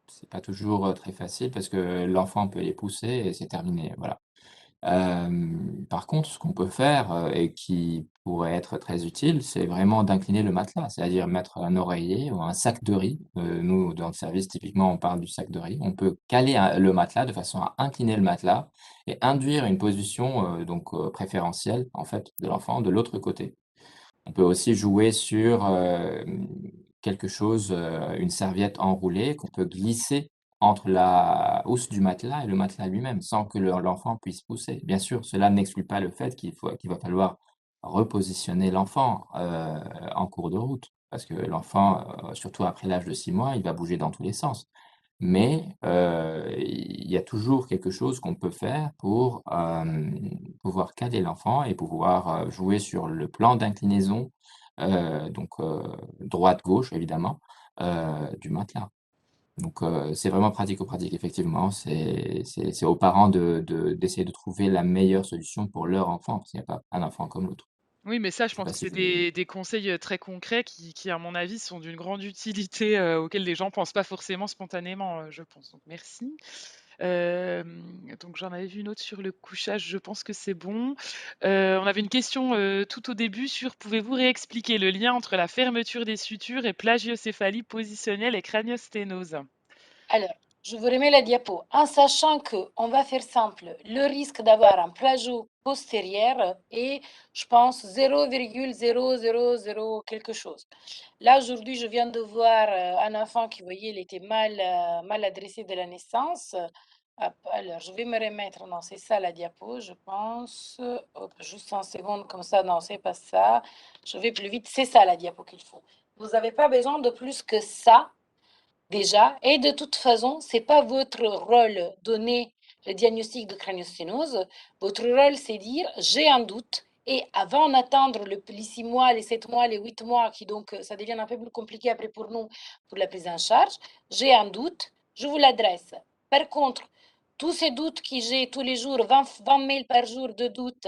c'est pas toujours très facile parce que l'enfant peut les pousser et c'est terminé, voilà. Par contre, ce qu'on peut faire, et qui pourrait être très utile, c'est vraiment d'incliner le matelas, c'est-à-dire mettre un oreiller ou un sac de riz. Nous, dans le service, typiquement, on parle du sac de riz. On peut caler le matelas de façon à incliner le matelas et induire une position, donc préférentielle, en fait, de l'enfant de l'autre côté. On peut aussi jouer sur, quelque chose, une serviette enroulée qu'on peut glisser entre la housse du matelas et le matelas lui-même, sans que l'enfant puisse pousser. Bien sûr, cela n'exclut pas le fait qu'il va falloir repositionner l'enfant, en cours de route. Parce que l'enfant, surtout après l'âge de 6 mois, il va bouger dans tous les sens. Mais, il y a toujours quelque chose qu'on peut faire pour, pouvoir caler l'enfant et pouvoir, jouer sur le plan d'inclinaison, donc droite-gauche évidemment, du matelas. Donc, c'est vraiment pratico-pratique, effectivement. C'est aux parents d'essayer de trouver la meilleure solution pour leur enfant, parce qu'il n'y a pas un enfant comme l'autre. Oui, mais ça, je Je sais pense pas que si c'est vous avez des conseils, très concrets qui, à mon avis, sont d'une grande utilité, auxquels les gens pensent pas forcément spontanément, je pense. Donc merci. Donc j'en avais vu une autre sur le couchage, je pense que c'est bon. On avait une question, tout au début sur: «Pouvez-vous réexpliquer le lien entre la fermeture des sutures et plagiocéphalie positionnelle et craniosténose?» Alors, je vous remets la diapo. En sachant que, on va faire simple, le risque d'avoir un plagiat postérieur est, je pense, 0,000 quelque chose. Là, aujourd'hui, je viens de voir un enfant qui, vous voyez, il était mal adressé de la naissance. Hop, alors, je vais me remettre. Non, c'est ça la diapo, je pense. Hop, juste un seconde, comme ça. Non, c'est pas ça. Je vais plus vite. C'est ça la diapo qu'il faut. Vous n'avez pas besoin de plus que ça déjà. Et de toute façon, c'est pas votre rôle donner le diagnostic de craniosténose. Votre rôle, c'est dire j'ai un doute. Et avant d'attendre les 6 mois, les 7 mois, les 8 mois, qui donc ça devient un peu plus compliqué après pour nous, pour la prise en charge, j'ai un doute, je vous l'adresse. Par contre, tous ces doutes que j'ai tous les jours, 20 mails par jour de doutes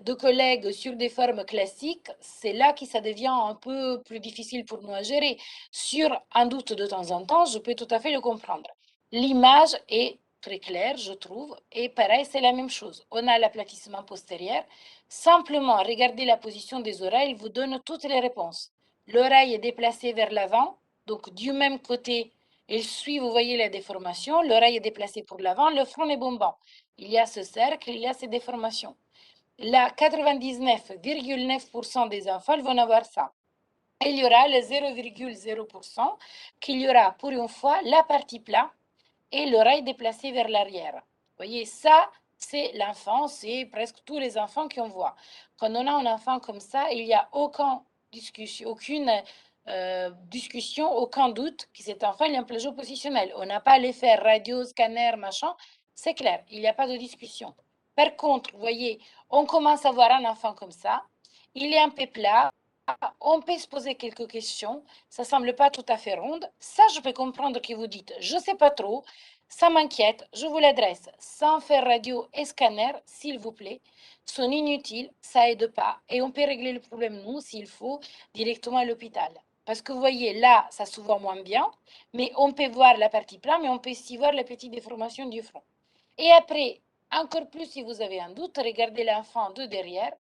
de collègues sur des formes classiques, c'est là que ça devient un peu plus difficile pour nous à gérer. Sur un doute de temps en temps, je peux tout à fait le comprendre. L'image est très claire, je trouve, et pareil, c'est la même chose. On a l'aplatissement postérieur. Simplement, regardez la position des oreilles, vous donne toutes les réponses. L'oreille est déplacée vers l'avant, donc du même côté, elle suit, vous voyez la déformation, l'oreille est déplacée pour l'avant, le front est bombant. Il y a ce cercle, il y a ces déformations. Là, 99,9% des enfants vont avoir ça. Et il y aura le 0,0% qu'il y aura pour une fois la partie plate et l'oreille déplacée vers l'arrière. Vous voyez, ça, c'est l'enfant, c'est presque tous les enfants qu'on voit. Quand on a un enfant comme ça, il n'y a aucune discussion, aucun doute que cet enfant il a un plagiat positionnel. On n'a pas à les faire radio, scanner, machin. C'est clair, il n'y a pas de discussion. Par contre, vous voyez, on commence à voir un enfant comme ça. Il est un peu plat. On peut se poser quelques questions. Ça semble pas tout à fait ronde. Ça, je peux comprendre que vous dites, je sais pas trop. Ça m'inquiète. Je vous l'adresse sans faire radio et scanner, s'il vous plaît. Sont inutiles, ça aide pas. Et on peut régler le problème, nous, s'il faut, directement à l'hôpital. Parce que vous voyez, là, ça se voit moins bien, mais on peut voir la partie plate, mais on peut aussi voir la petite déformation du front. Et après, encore plus si vous avez un doute, regardez l'enfant de derrière.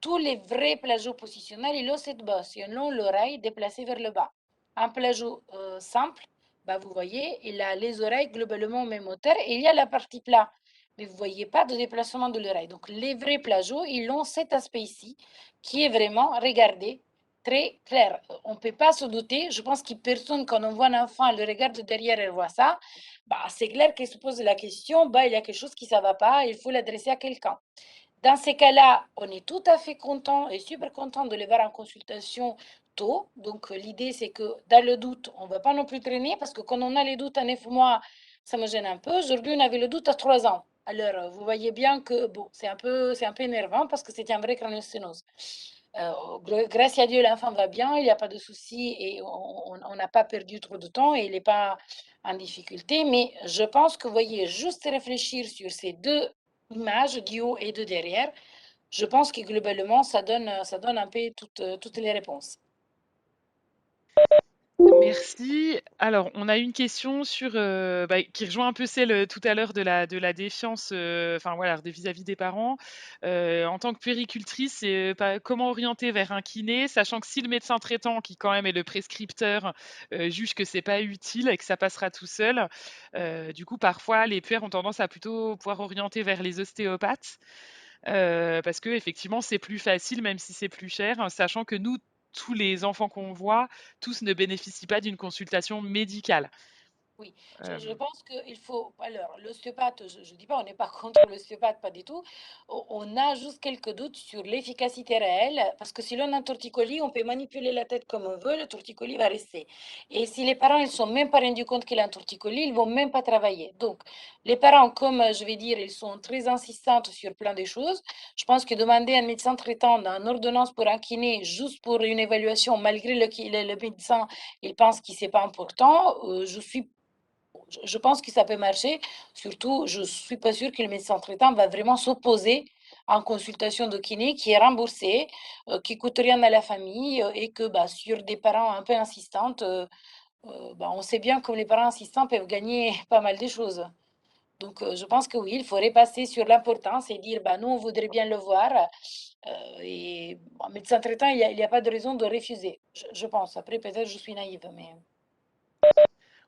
Tous les vrais plagiaux positionnels, ils ont cette bosse, ils ont l'oreille déplacée vers le bas. Un plagiau simple, bah vous voyez, il a les oreilles globalement au même hauteur et il y a la partie plate. Mais vous ne voyez pas de déplacement de l'oreille. Donc les vrais plagiaux, ils ont cet aspect ici qui est vraiment, regardez, très clair. On ne peut pas se douter. Je pense que personne, quand on voit un enfant, le regarde derrière et voit ça, bah, c'est clair qu'il se pose la question, bah, il y a quelque chose qui ne va pas, il faut l'adresser à quelqu'un. Dans ces cas-là, on est tout à fait content et super content de les voir en consultation tôt. Donc, l'idée, c'est que dans le doute, on ne va pas non plus traîner parce que quand on a les doutes à 9 mois, ça me gêne un peu. Aujourd'hui, on avait le doute à 3 ans. Alors, vous voyez bien que bon, c'est un peu énervant parce que c'était un vrai craniosténose. Grâce à Dieu, l'enfant va bien, il n'y a pas de souci et on n'a pas perdu trop de temps et il n'est pas en difficulté. Mais je pense que vous voyez, juste réfléchir sur ces deux images du haut et de derrière, je pense que globalement, ça donne un peu toutes les réponses. Merci. Alors, on a une question sur, qui rejoint un peu celle, tout à l'heure de la défiance, enfin voilà, vis-à-vis des parents. En tant que puéricultrice, comment orienter vers un kiné, sachant que si le médecin traitant, qui quand même est le prescripteur, juge que c'est pas utile et que ça passera tout seul, du coup, parfois, les puères ont tendance à plutôt pouvoir orienter vers les ostéopathes. Parce que effectivement c'est plus facile, même si c'est plus cher, sachant que nous, tous les enfants qu'on voit, tous ne bénéficient pas d'une consultation médicale. Oui, je Hem, pense qu'il faut. Alors, l'ostéopathe, je ne dis pas, on n'est pas contre l'ostéopathe, pas du tout. On a juste quelques doutes sur l'efficacité réelle, parce que si l'on a un torticolis, on peut manipuler la tête comme on veut, le torticolis va rester. Et si les parents ne sont même pas rendus compte qu'il a un torticolis, ils ne vont même pas travailler. Donc, les parents, comme je vais dire, ils sont très insistants sur plein de choses. Je pense que demander à un médecin traitant une ordonnance pour un kiné, juste pour une évaluation, malgré le médecin, il pense que ce n'est pas important, je suis je pense que ça peut marcher. Surtout, je suis pas sûre que le médecin traitant va vraiment s'opposer à une consultation de kiné qui est remboursée, qui coûte rien à la famille et que bah, sur des parents un peu insistantes, bah, on sait bien que les parents insistants peuvent gagner pas mal de choses. Donc, je pense que oui, il faut repasser sur l'importance et dire, bah, nous, on voudrait bien le voir. Et bon, médecin traitant, il y a pas de raison de refuser, je pense. Après, peut-être je suis naïve, mais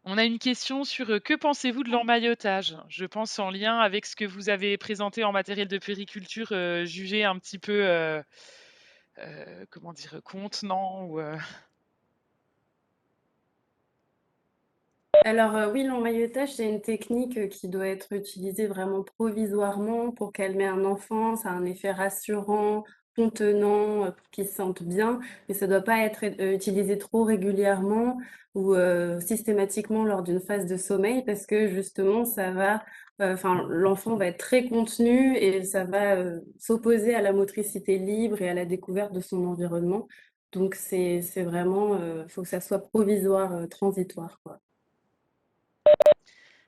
On a une question sur que pensez-vous de l'emmaillotage? Je pense en lien avec ce que vous avez présenté en matériel de puériculture, jugé un petit peu, comment dire, contenant ou Alors oui, l'emmaillotage, c'est une technique qui doit être utilisée vraiment provisoirement pour calmer un enfant. Ça a un effet rassurant, contenant, pour qu'il se sente bien, mais ça doit pas être utilisé trop régulièrement ou systématiquement lors d'une phase de sommeil parce que justement, ça va, enfin, l'enfant va être très contenu et ça va s'opposer à la motricité libre et à la découverte de son environnement. Donc c'est vraiment, faut que ça soit provisoire, transitoire, quoi.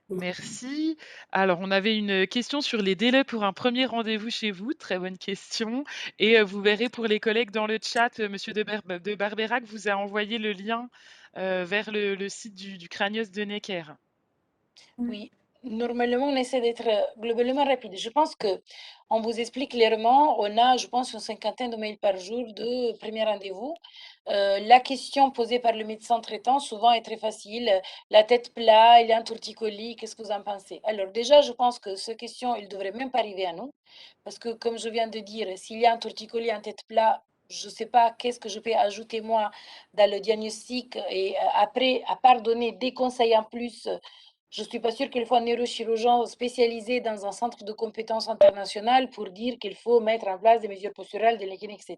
merci. Alors, on avait une question sur les délais pour un premier rendez-vous chez vous. Très bonne question. Et vous verrez pour les collègues dans le chat, Monsieur de Barberac vous a envoyé le lien vers le site du Cranios de Necker. oui. Normalement, on essaie d'être globalement rapide. Je pense que on vous explique clairement, on a, je pense, une cinquantaine de mails par jour de premier rendez-vous. La question posée par le médecin traitant souvent est très facile. La tête plate, il y a un torticolis, qu'est-ce que vous en pensez? Alors déjà, je pense que ces questions, elles ne devraient même pas arriver à nous, parce que comme je viens de dire, s'il y a un torticolis en tête plate, je ne sais pas qu'est-ce que je peux ajouter moi dans le diagnostic et après, à part donner des conseils en plus, je ne suis pas sûre qu'il faut un neurochirurgien spécialisé dans un centre de compétences internationales pour dire qu'il faut mettre en place des mesures posturales, des leggings, etc.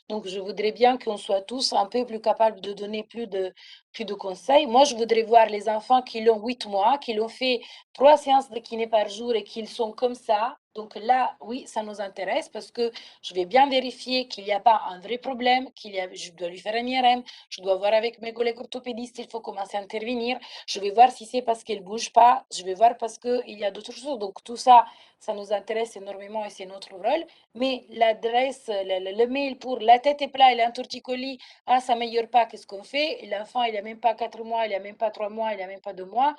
Donc, je voudrais bien qu'on soit tous un peu plus capables de donner plus de conseils. Moi, je voudrais voir les enfants qui l'ont 8 mois, qui l'ont fait 3 séances de kiné par jour et qu'ils sont comme ça. Donc là, oui, ça nous intéresse parce que je vais bien vérifier qu'il n'y a pas un vrai problème, je dois lui faire un IRM, je dois voir avec mes collègues orthopédistes, il faut commencer à intervenir. Je vais voir si c'est parce qu'elle ne bouge pas, je vais voir parce qu'il y a d'autres choses. Donc tout ça, ça nous intéresse énormément et c'est notre rôle. Mais l'adresse, le mail pour la tête est plat, il a un torticolis, ah, ça ne m'améliore pas, qu'est-ce qu'on fait? L'enfant, il n'a même pas 4 mois, il n'a même pas 3 mois, il n'a même pas 2 mois.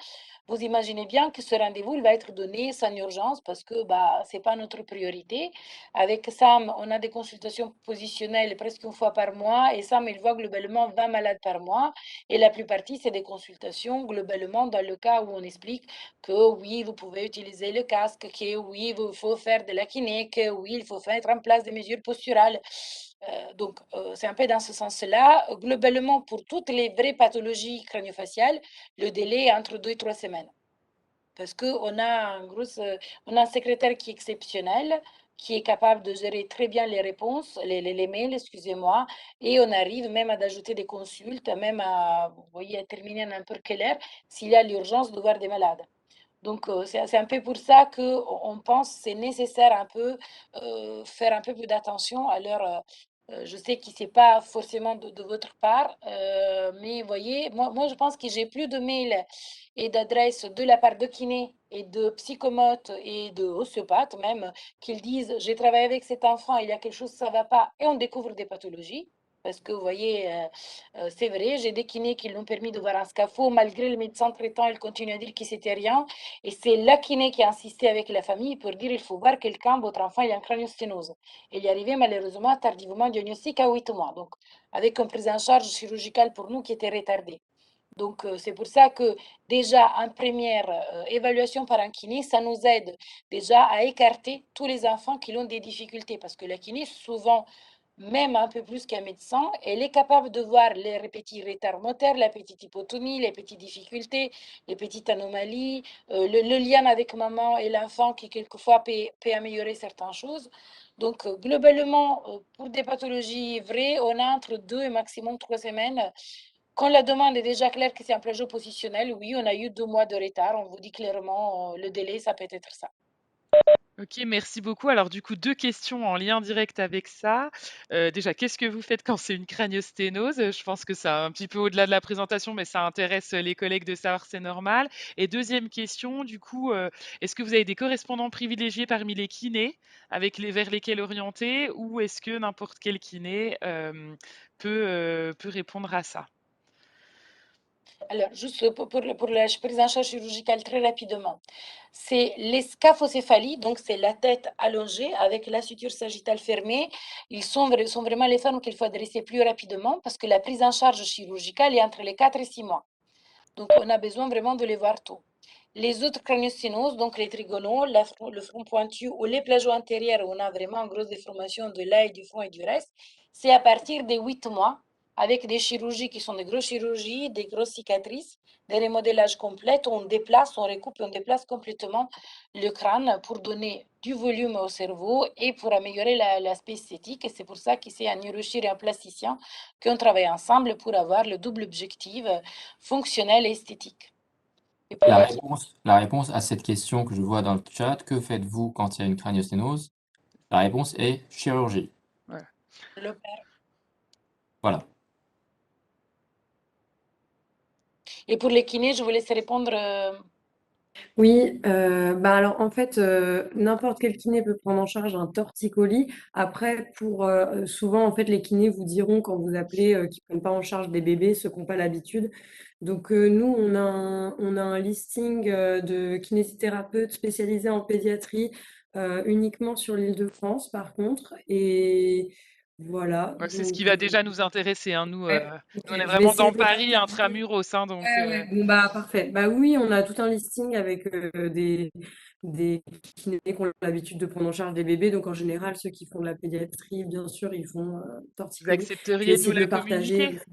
Vous imaginez bien que ce rendez-vous, il va être donné sans urgence parce que bah, ce n'est pas notre priorité. Avec Sam, on a des consultations positionnelles presque une fois par mois et Sam, il voit globalement 20 malades par mois. Et la plupart, c'est des consultations globalement dans le cas où on explique que oui, vous pouvez utiliser le casque, que oui, il faut faire de la kiné, que oui, il faut mettre en place des mesures posturales. C'est un peu dans ce sens-là. Globalement, pour toutes les vraies pathologies crânio-faciales, le délai est entre 2 et 3 semaines. Parce on a un secrétaire qui est exceptionnel, qui est capable de gérer très bien les réponses, les mails, excusez-moi, et on arrive même à d'ajouter des consultes, même à, vous voyez, à terminer à n'importe quelle heure, s'il y a l'urgence de voir des malades. Donc, c'est un peu pour ça qu'on pense que c'est nécessaire un peu faire un peu plus d'attention à leur. Je sais que c'est pas forcément de votre part, mais vous voyez, moi, je pense que j'ai plus de mails et d'adresses de la part de kinés et de psychomotes et de ostéopathes même qu'ils disent, j'ai travaillé avec cet enfant, il y a quelque chose, ça va pas, et on découvre des pathologies. Parce que vous voyez, c'est vrai, j'ai des kinés qui l'ont permis de voir un scapho, malgré le médecin traitant, il continue à dire que c'était rien. Et c'est la kiné qui a insisté avec la famille pour dire il faut voir quelqu'un, votre enfant il a une craniosténose. Il y arrivait malheureusement tardivement diagnostic à 8 mois, donc avec une prise en charge chirurgicale pour nous qui était retardée. Donc, c'est pour ça que déjà en première évaluation par un kiné, ça nous aide déjà à écarter tous les enfants qui ont des difficultés parce que la kiné, souvent, même un peu plus qu'un médecin, elle est capable de voir les petits retards moteurs, la petite hypotonie, les petites difficultés, les petites anomalies, le lien avec maman et l'enfant qui quelquefois peut améliorer certaines choses. Donc, globalement, pour des pathologies vraies, on a entre 2 et maximum 3 semaines. Quand la demande est déjà claire que c'est un plagiat positionnel, oui, on a eu 2 mois de retard. On vous dit clairement, le délai, ça peut être ça. OK, merci beaucoup. Alors du coup, 2 questions en lien direct avec ça. Déjà, qu'est-ce que vous faites quand c'est une craniosténose? Je pense que c'est un petit peu au-delà de la présentation, mais ça intéresse, les collègues de savoir, c'est normal. Et deuxième question, du coup, est-ce que vous avez des correspondants privilégiés parmi les kinés avec les vers lesquels orienter ou est-ce que n'importe quel kiné, peut répondre à ça? Alors, juste pour la prise en charge chirurgicale très rapidement, c'est les scaphocéphalies, donc c'est la tête allongée avec la suture sagittale fermée. Ils sont vraiment les formes qu'il faut adresser plus rapidement parce que la prise en charge chirurgicale est entre les 4 et 6 mois. Donc, on a besoin vraiment de les voir tôt. Les autres craniosténoses, donc les trigonaux, le front pointu ou les plageaux antérieurs où on a vraiment une grosse déformation de l'œil, du front et du reste, c'est à partir des 8 mois avec des chirurgies qui sont des grosses chirurgies, des grosses cicatrices, des remodélages complets, on déplace, on recoupe et on déplace complètement le crâne pour donner du volume au cerveau et pour améliorer l'aspect esthétique. Et c'est pour ça que c'est un neurochirurgien et un plasticien qu'on travaille ensemble pour avoir le double objectif fonctionnel et esthétique. Et pour La réponse à cette question que je vois dans le chat, que faites-vous quand il y a une craniosténose? La réponse est chirurgie. Voilà. le père. Voilà. Et pour les kinés, je vous laisse répondre. Oui, alors en fait, n'importe quel kiné peut prendre en charge un torticolis. Après souvent en fait les kinés vous diront quand vous appelez, qu'ils prennent pas en charge des bébés, ceux qui ont pas l'habitude. Donc, nous on a un listing, de kinésithérapeutes spécialisés en pédiatrie, uniquement sur l'Île-de-France par contre et voilà Ouais, c'est ce qui donc, va déjà nous intéresser, hein. Nous, ouais, OK, nous on est je vais vraiment essayer dans de le Paris partager. intramuros, hein, donc Ouais, ouais, bon, bah, parfait. Bah oui, on a tout un listing avec des kinés qui ont l'habitude de prendre en charge des bébés. Donc, en général, ceux qui font de la pédiatrie, bien sûr, ils font vous torticolis. Je vais accepteriez de nous essayer de la le partager. communiquer?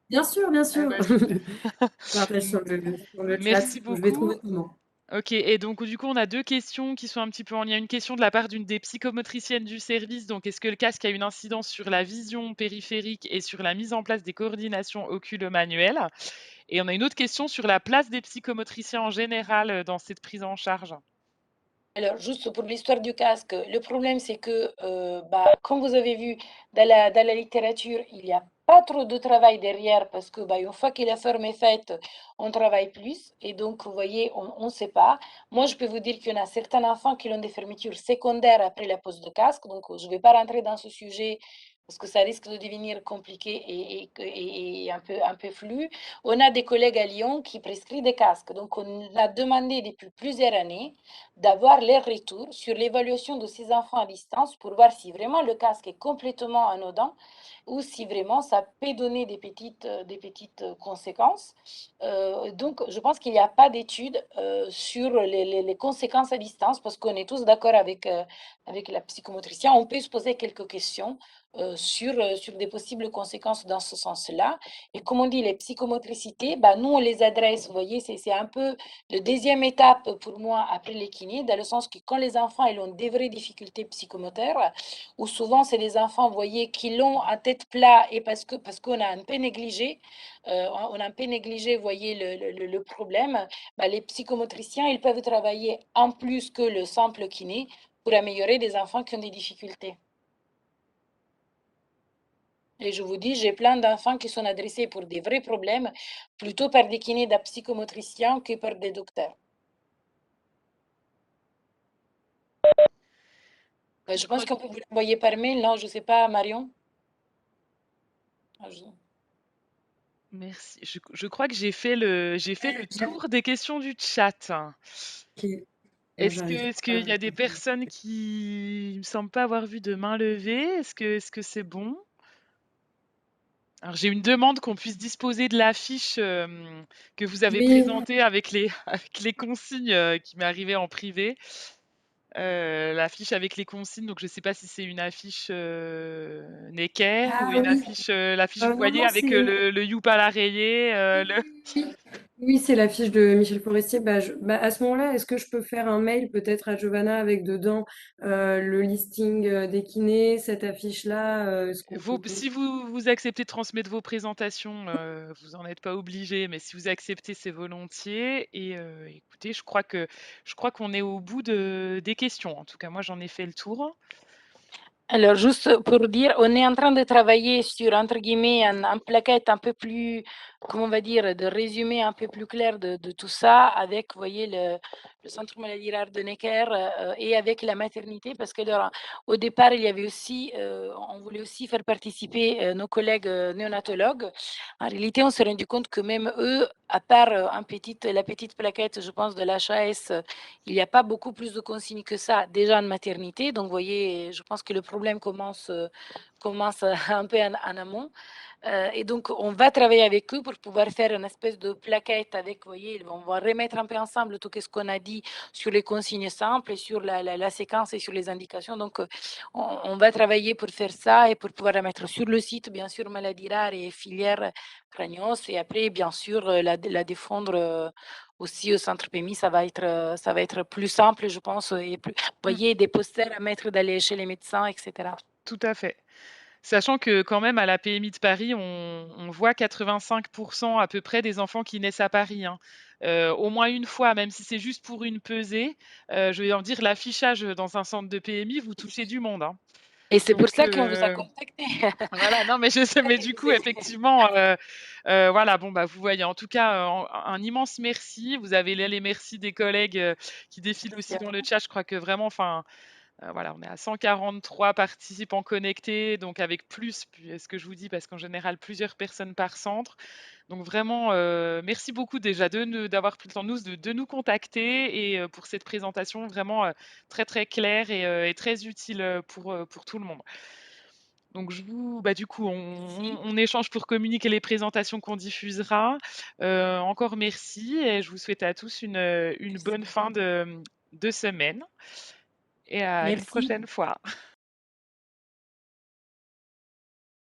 Bien sûr, bien Eh sûr. bah, super. Je partage M sur le chat. merci Je vais beaucoup. trouver comment. OK et donc du coup, on a 2 questions qui sont un petit peu en lien. Une question de la part d'une des psychomotriciennes du service, donc est-ce que le casque a une incidence sur la vision périphérique et sur la mise en place des coordinations oculo-manuelles? Et on a une autre question sur la place des psychomotriciens en général, dans cette prise en charge. Alors, juste pour l'histoire du casque, le problème, c'est que, comme vous avez vu dans la littérature, il n'y a pas trop de travail derrière parce que, une fois que la forme est faite, on travaille plus. Et donc, vous voyez, on ne sait pas. Moi, je peux vous dire qu'il y en a certains enfants qui ont des fermetures secondaires après la pose de casque. Donc, je ne vais pas rentrer dans ce sujet parce que ça risque de devenir compliqué et un peu flou. On a des collègues à Lyon qui prescrivent des casques. Donc, on a demandé depuis plusieurs années d'avoir les retours sur l'évaluation de ces enfants à distance pour voir si vraiment le casque est complètement anodin ou si vraiment ça peut donner des petites conséquences. Donc, je pense qu'il n'y a pas d'études sur les conséquences à distance parce qu'on est tous d'accord avec la psychomotricien. On peut se poser quelques questions sur des possibles conséquences dans ce sens-là. Et comme on dit, les psychomotricités, nous, on les adresse. Vous voyez, c'est un peu la deuxième étape pour moi après les kinés, dans le sens que quand les enfants ils ont des vraies difficultés psychomoteurs, ou souvent c'est des enfants, vous voyez, qui l'ont à tête plat et parce qu'on a un peu négligé, on a un peu négligé, vous voyez, le problème, les psychomotriciens, ils peuvent travailler en plus que le simple kiné pour améliorer des enfants qui ont des difficultés. Et je vous dis, j'ai plein d'enfants qui sont adressés pour des vrais problèmes, plutôt par des kinés des psychomotriciens que par des docteurs. Je pense qu'on peut vous l'envoyer par mail, non? Je ne sais pas, Marion? Ah, Merci. Je crois que j'ai fait le tour des questions du chat. OK. Moi, j'arrive Est-ce pas qu'il y a des personnes qui ne me semblent pas avoir vu de main levée? Est-ce que c'est bon? Alors j'ai une demande qu'on puisse disposer de l'affiche, que vous avez Oui. présentée avec les avec les consignes, qui m'est arrivée en privé. L'affiche avec les consignes, donc je ne sais pas si c'est une affiche, Necker ou Ah une oui. affiche, l'affiche vous Non, voyez non, avec, c'est le youp à la rayée, oui, le oui, oui, oui. Oui, c'est la fiche de Michel Forestier. À ce moment-là, est-ce que je peux faire un mail peut-être à Giovanna avec dedans le listing des kinés, cette affiche-là, ce qu'on propose? Si vous acceptez de transmettre vos présentations, vous en êtes pas obligé, mais si vous acceptez, c'est volontiers. Et écoutez, je crois qu'on est au bout des questions. En tout cas, moi, j'en ai fait le tour. Alors, juste pour dire, on est en train de travailler sur, entre guillemets, un plaquette un peu plus, comment on va dire, de résumé un peu plus clair de tout ça avec, vous voyez, le centre maladie rare de Necker et avec la maternité, parce que au départ, il y avait aussi, on voulait aussi faire participer nos collègues néonatologues. En réalité, on s'est rendu compte que même eux, à part la petite plaquette, je pense, de l'HAS, il n'y a pas beaucoup plus de consignes que ça déjà en maternité. Donc, vous voyez, je pense que le problème commence un peu en amont. Et donc, on va travailler avec eux pour pouvoir faire une espèce de plaquette avec, vous voyez, on va remettre un peu ensemble tout ce qu'on a dit sur les consignes simples et sur la séquence et sur les indications. Donc, on va travailler pour faire ça et pour pouvoir la mettre sur le site, bien sûr, maladie rare et filière Cranios. Et après, bien sûr, la défendre aussi au centre PMI, ça va être plus simple, je pense, et plus, vous Mm, voyez, des posters à mettre d'aller chez les médecins, etc. tout à fait. Sachant que quand même, à la PMI de Paris, on voit 85% à peu près des enfants qui naissent à Paris, hein. Au moins une fois, même si c'est juste pour une pesée. Je vais en dire, l'affichage dans un centre de PMI, vous touchez du monde, hein. Et c'est pour Donc, ça qu'on vous a contacté. voilà, non, mais je sais, mais du coup, effectivement, voilà, bon, bah, vous voyez, en tout cas, un immense merci. Vous avez là les merci des collègues qui défilent Merci aussi à dans le vous. chat. Je crois que vraiment, enfin, voilà, on est à 143 participants connectés, donc avec plus, ce que je vous dis, parce qu'en général, plusieurs personnes par centre. Donc vraiment, merci beaucoup déjà d'avoir pris le temps de nous contacter et pour cette présentation vraiment très très claire et très utile pour tout le monde. Donc bah, du coup, Merci. on échange pour communiquer les présentations qu'on diffusera. Encore merci et je vous souhaite à tous une Merci bonne fin beaucoup. de semaine et à une Merci. prochaine fois.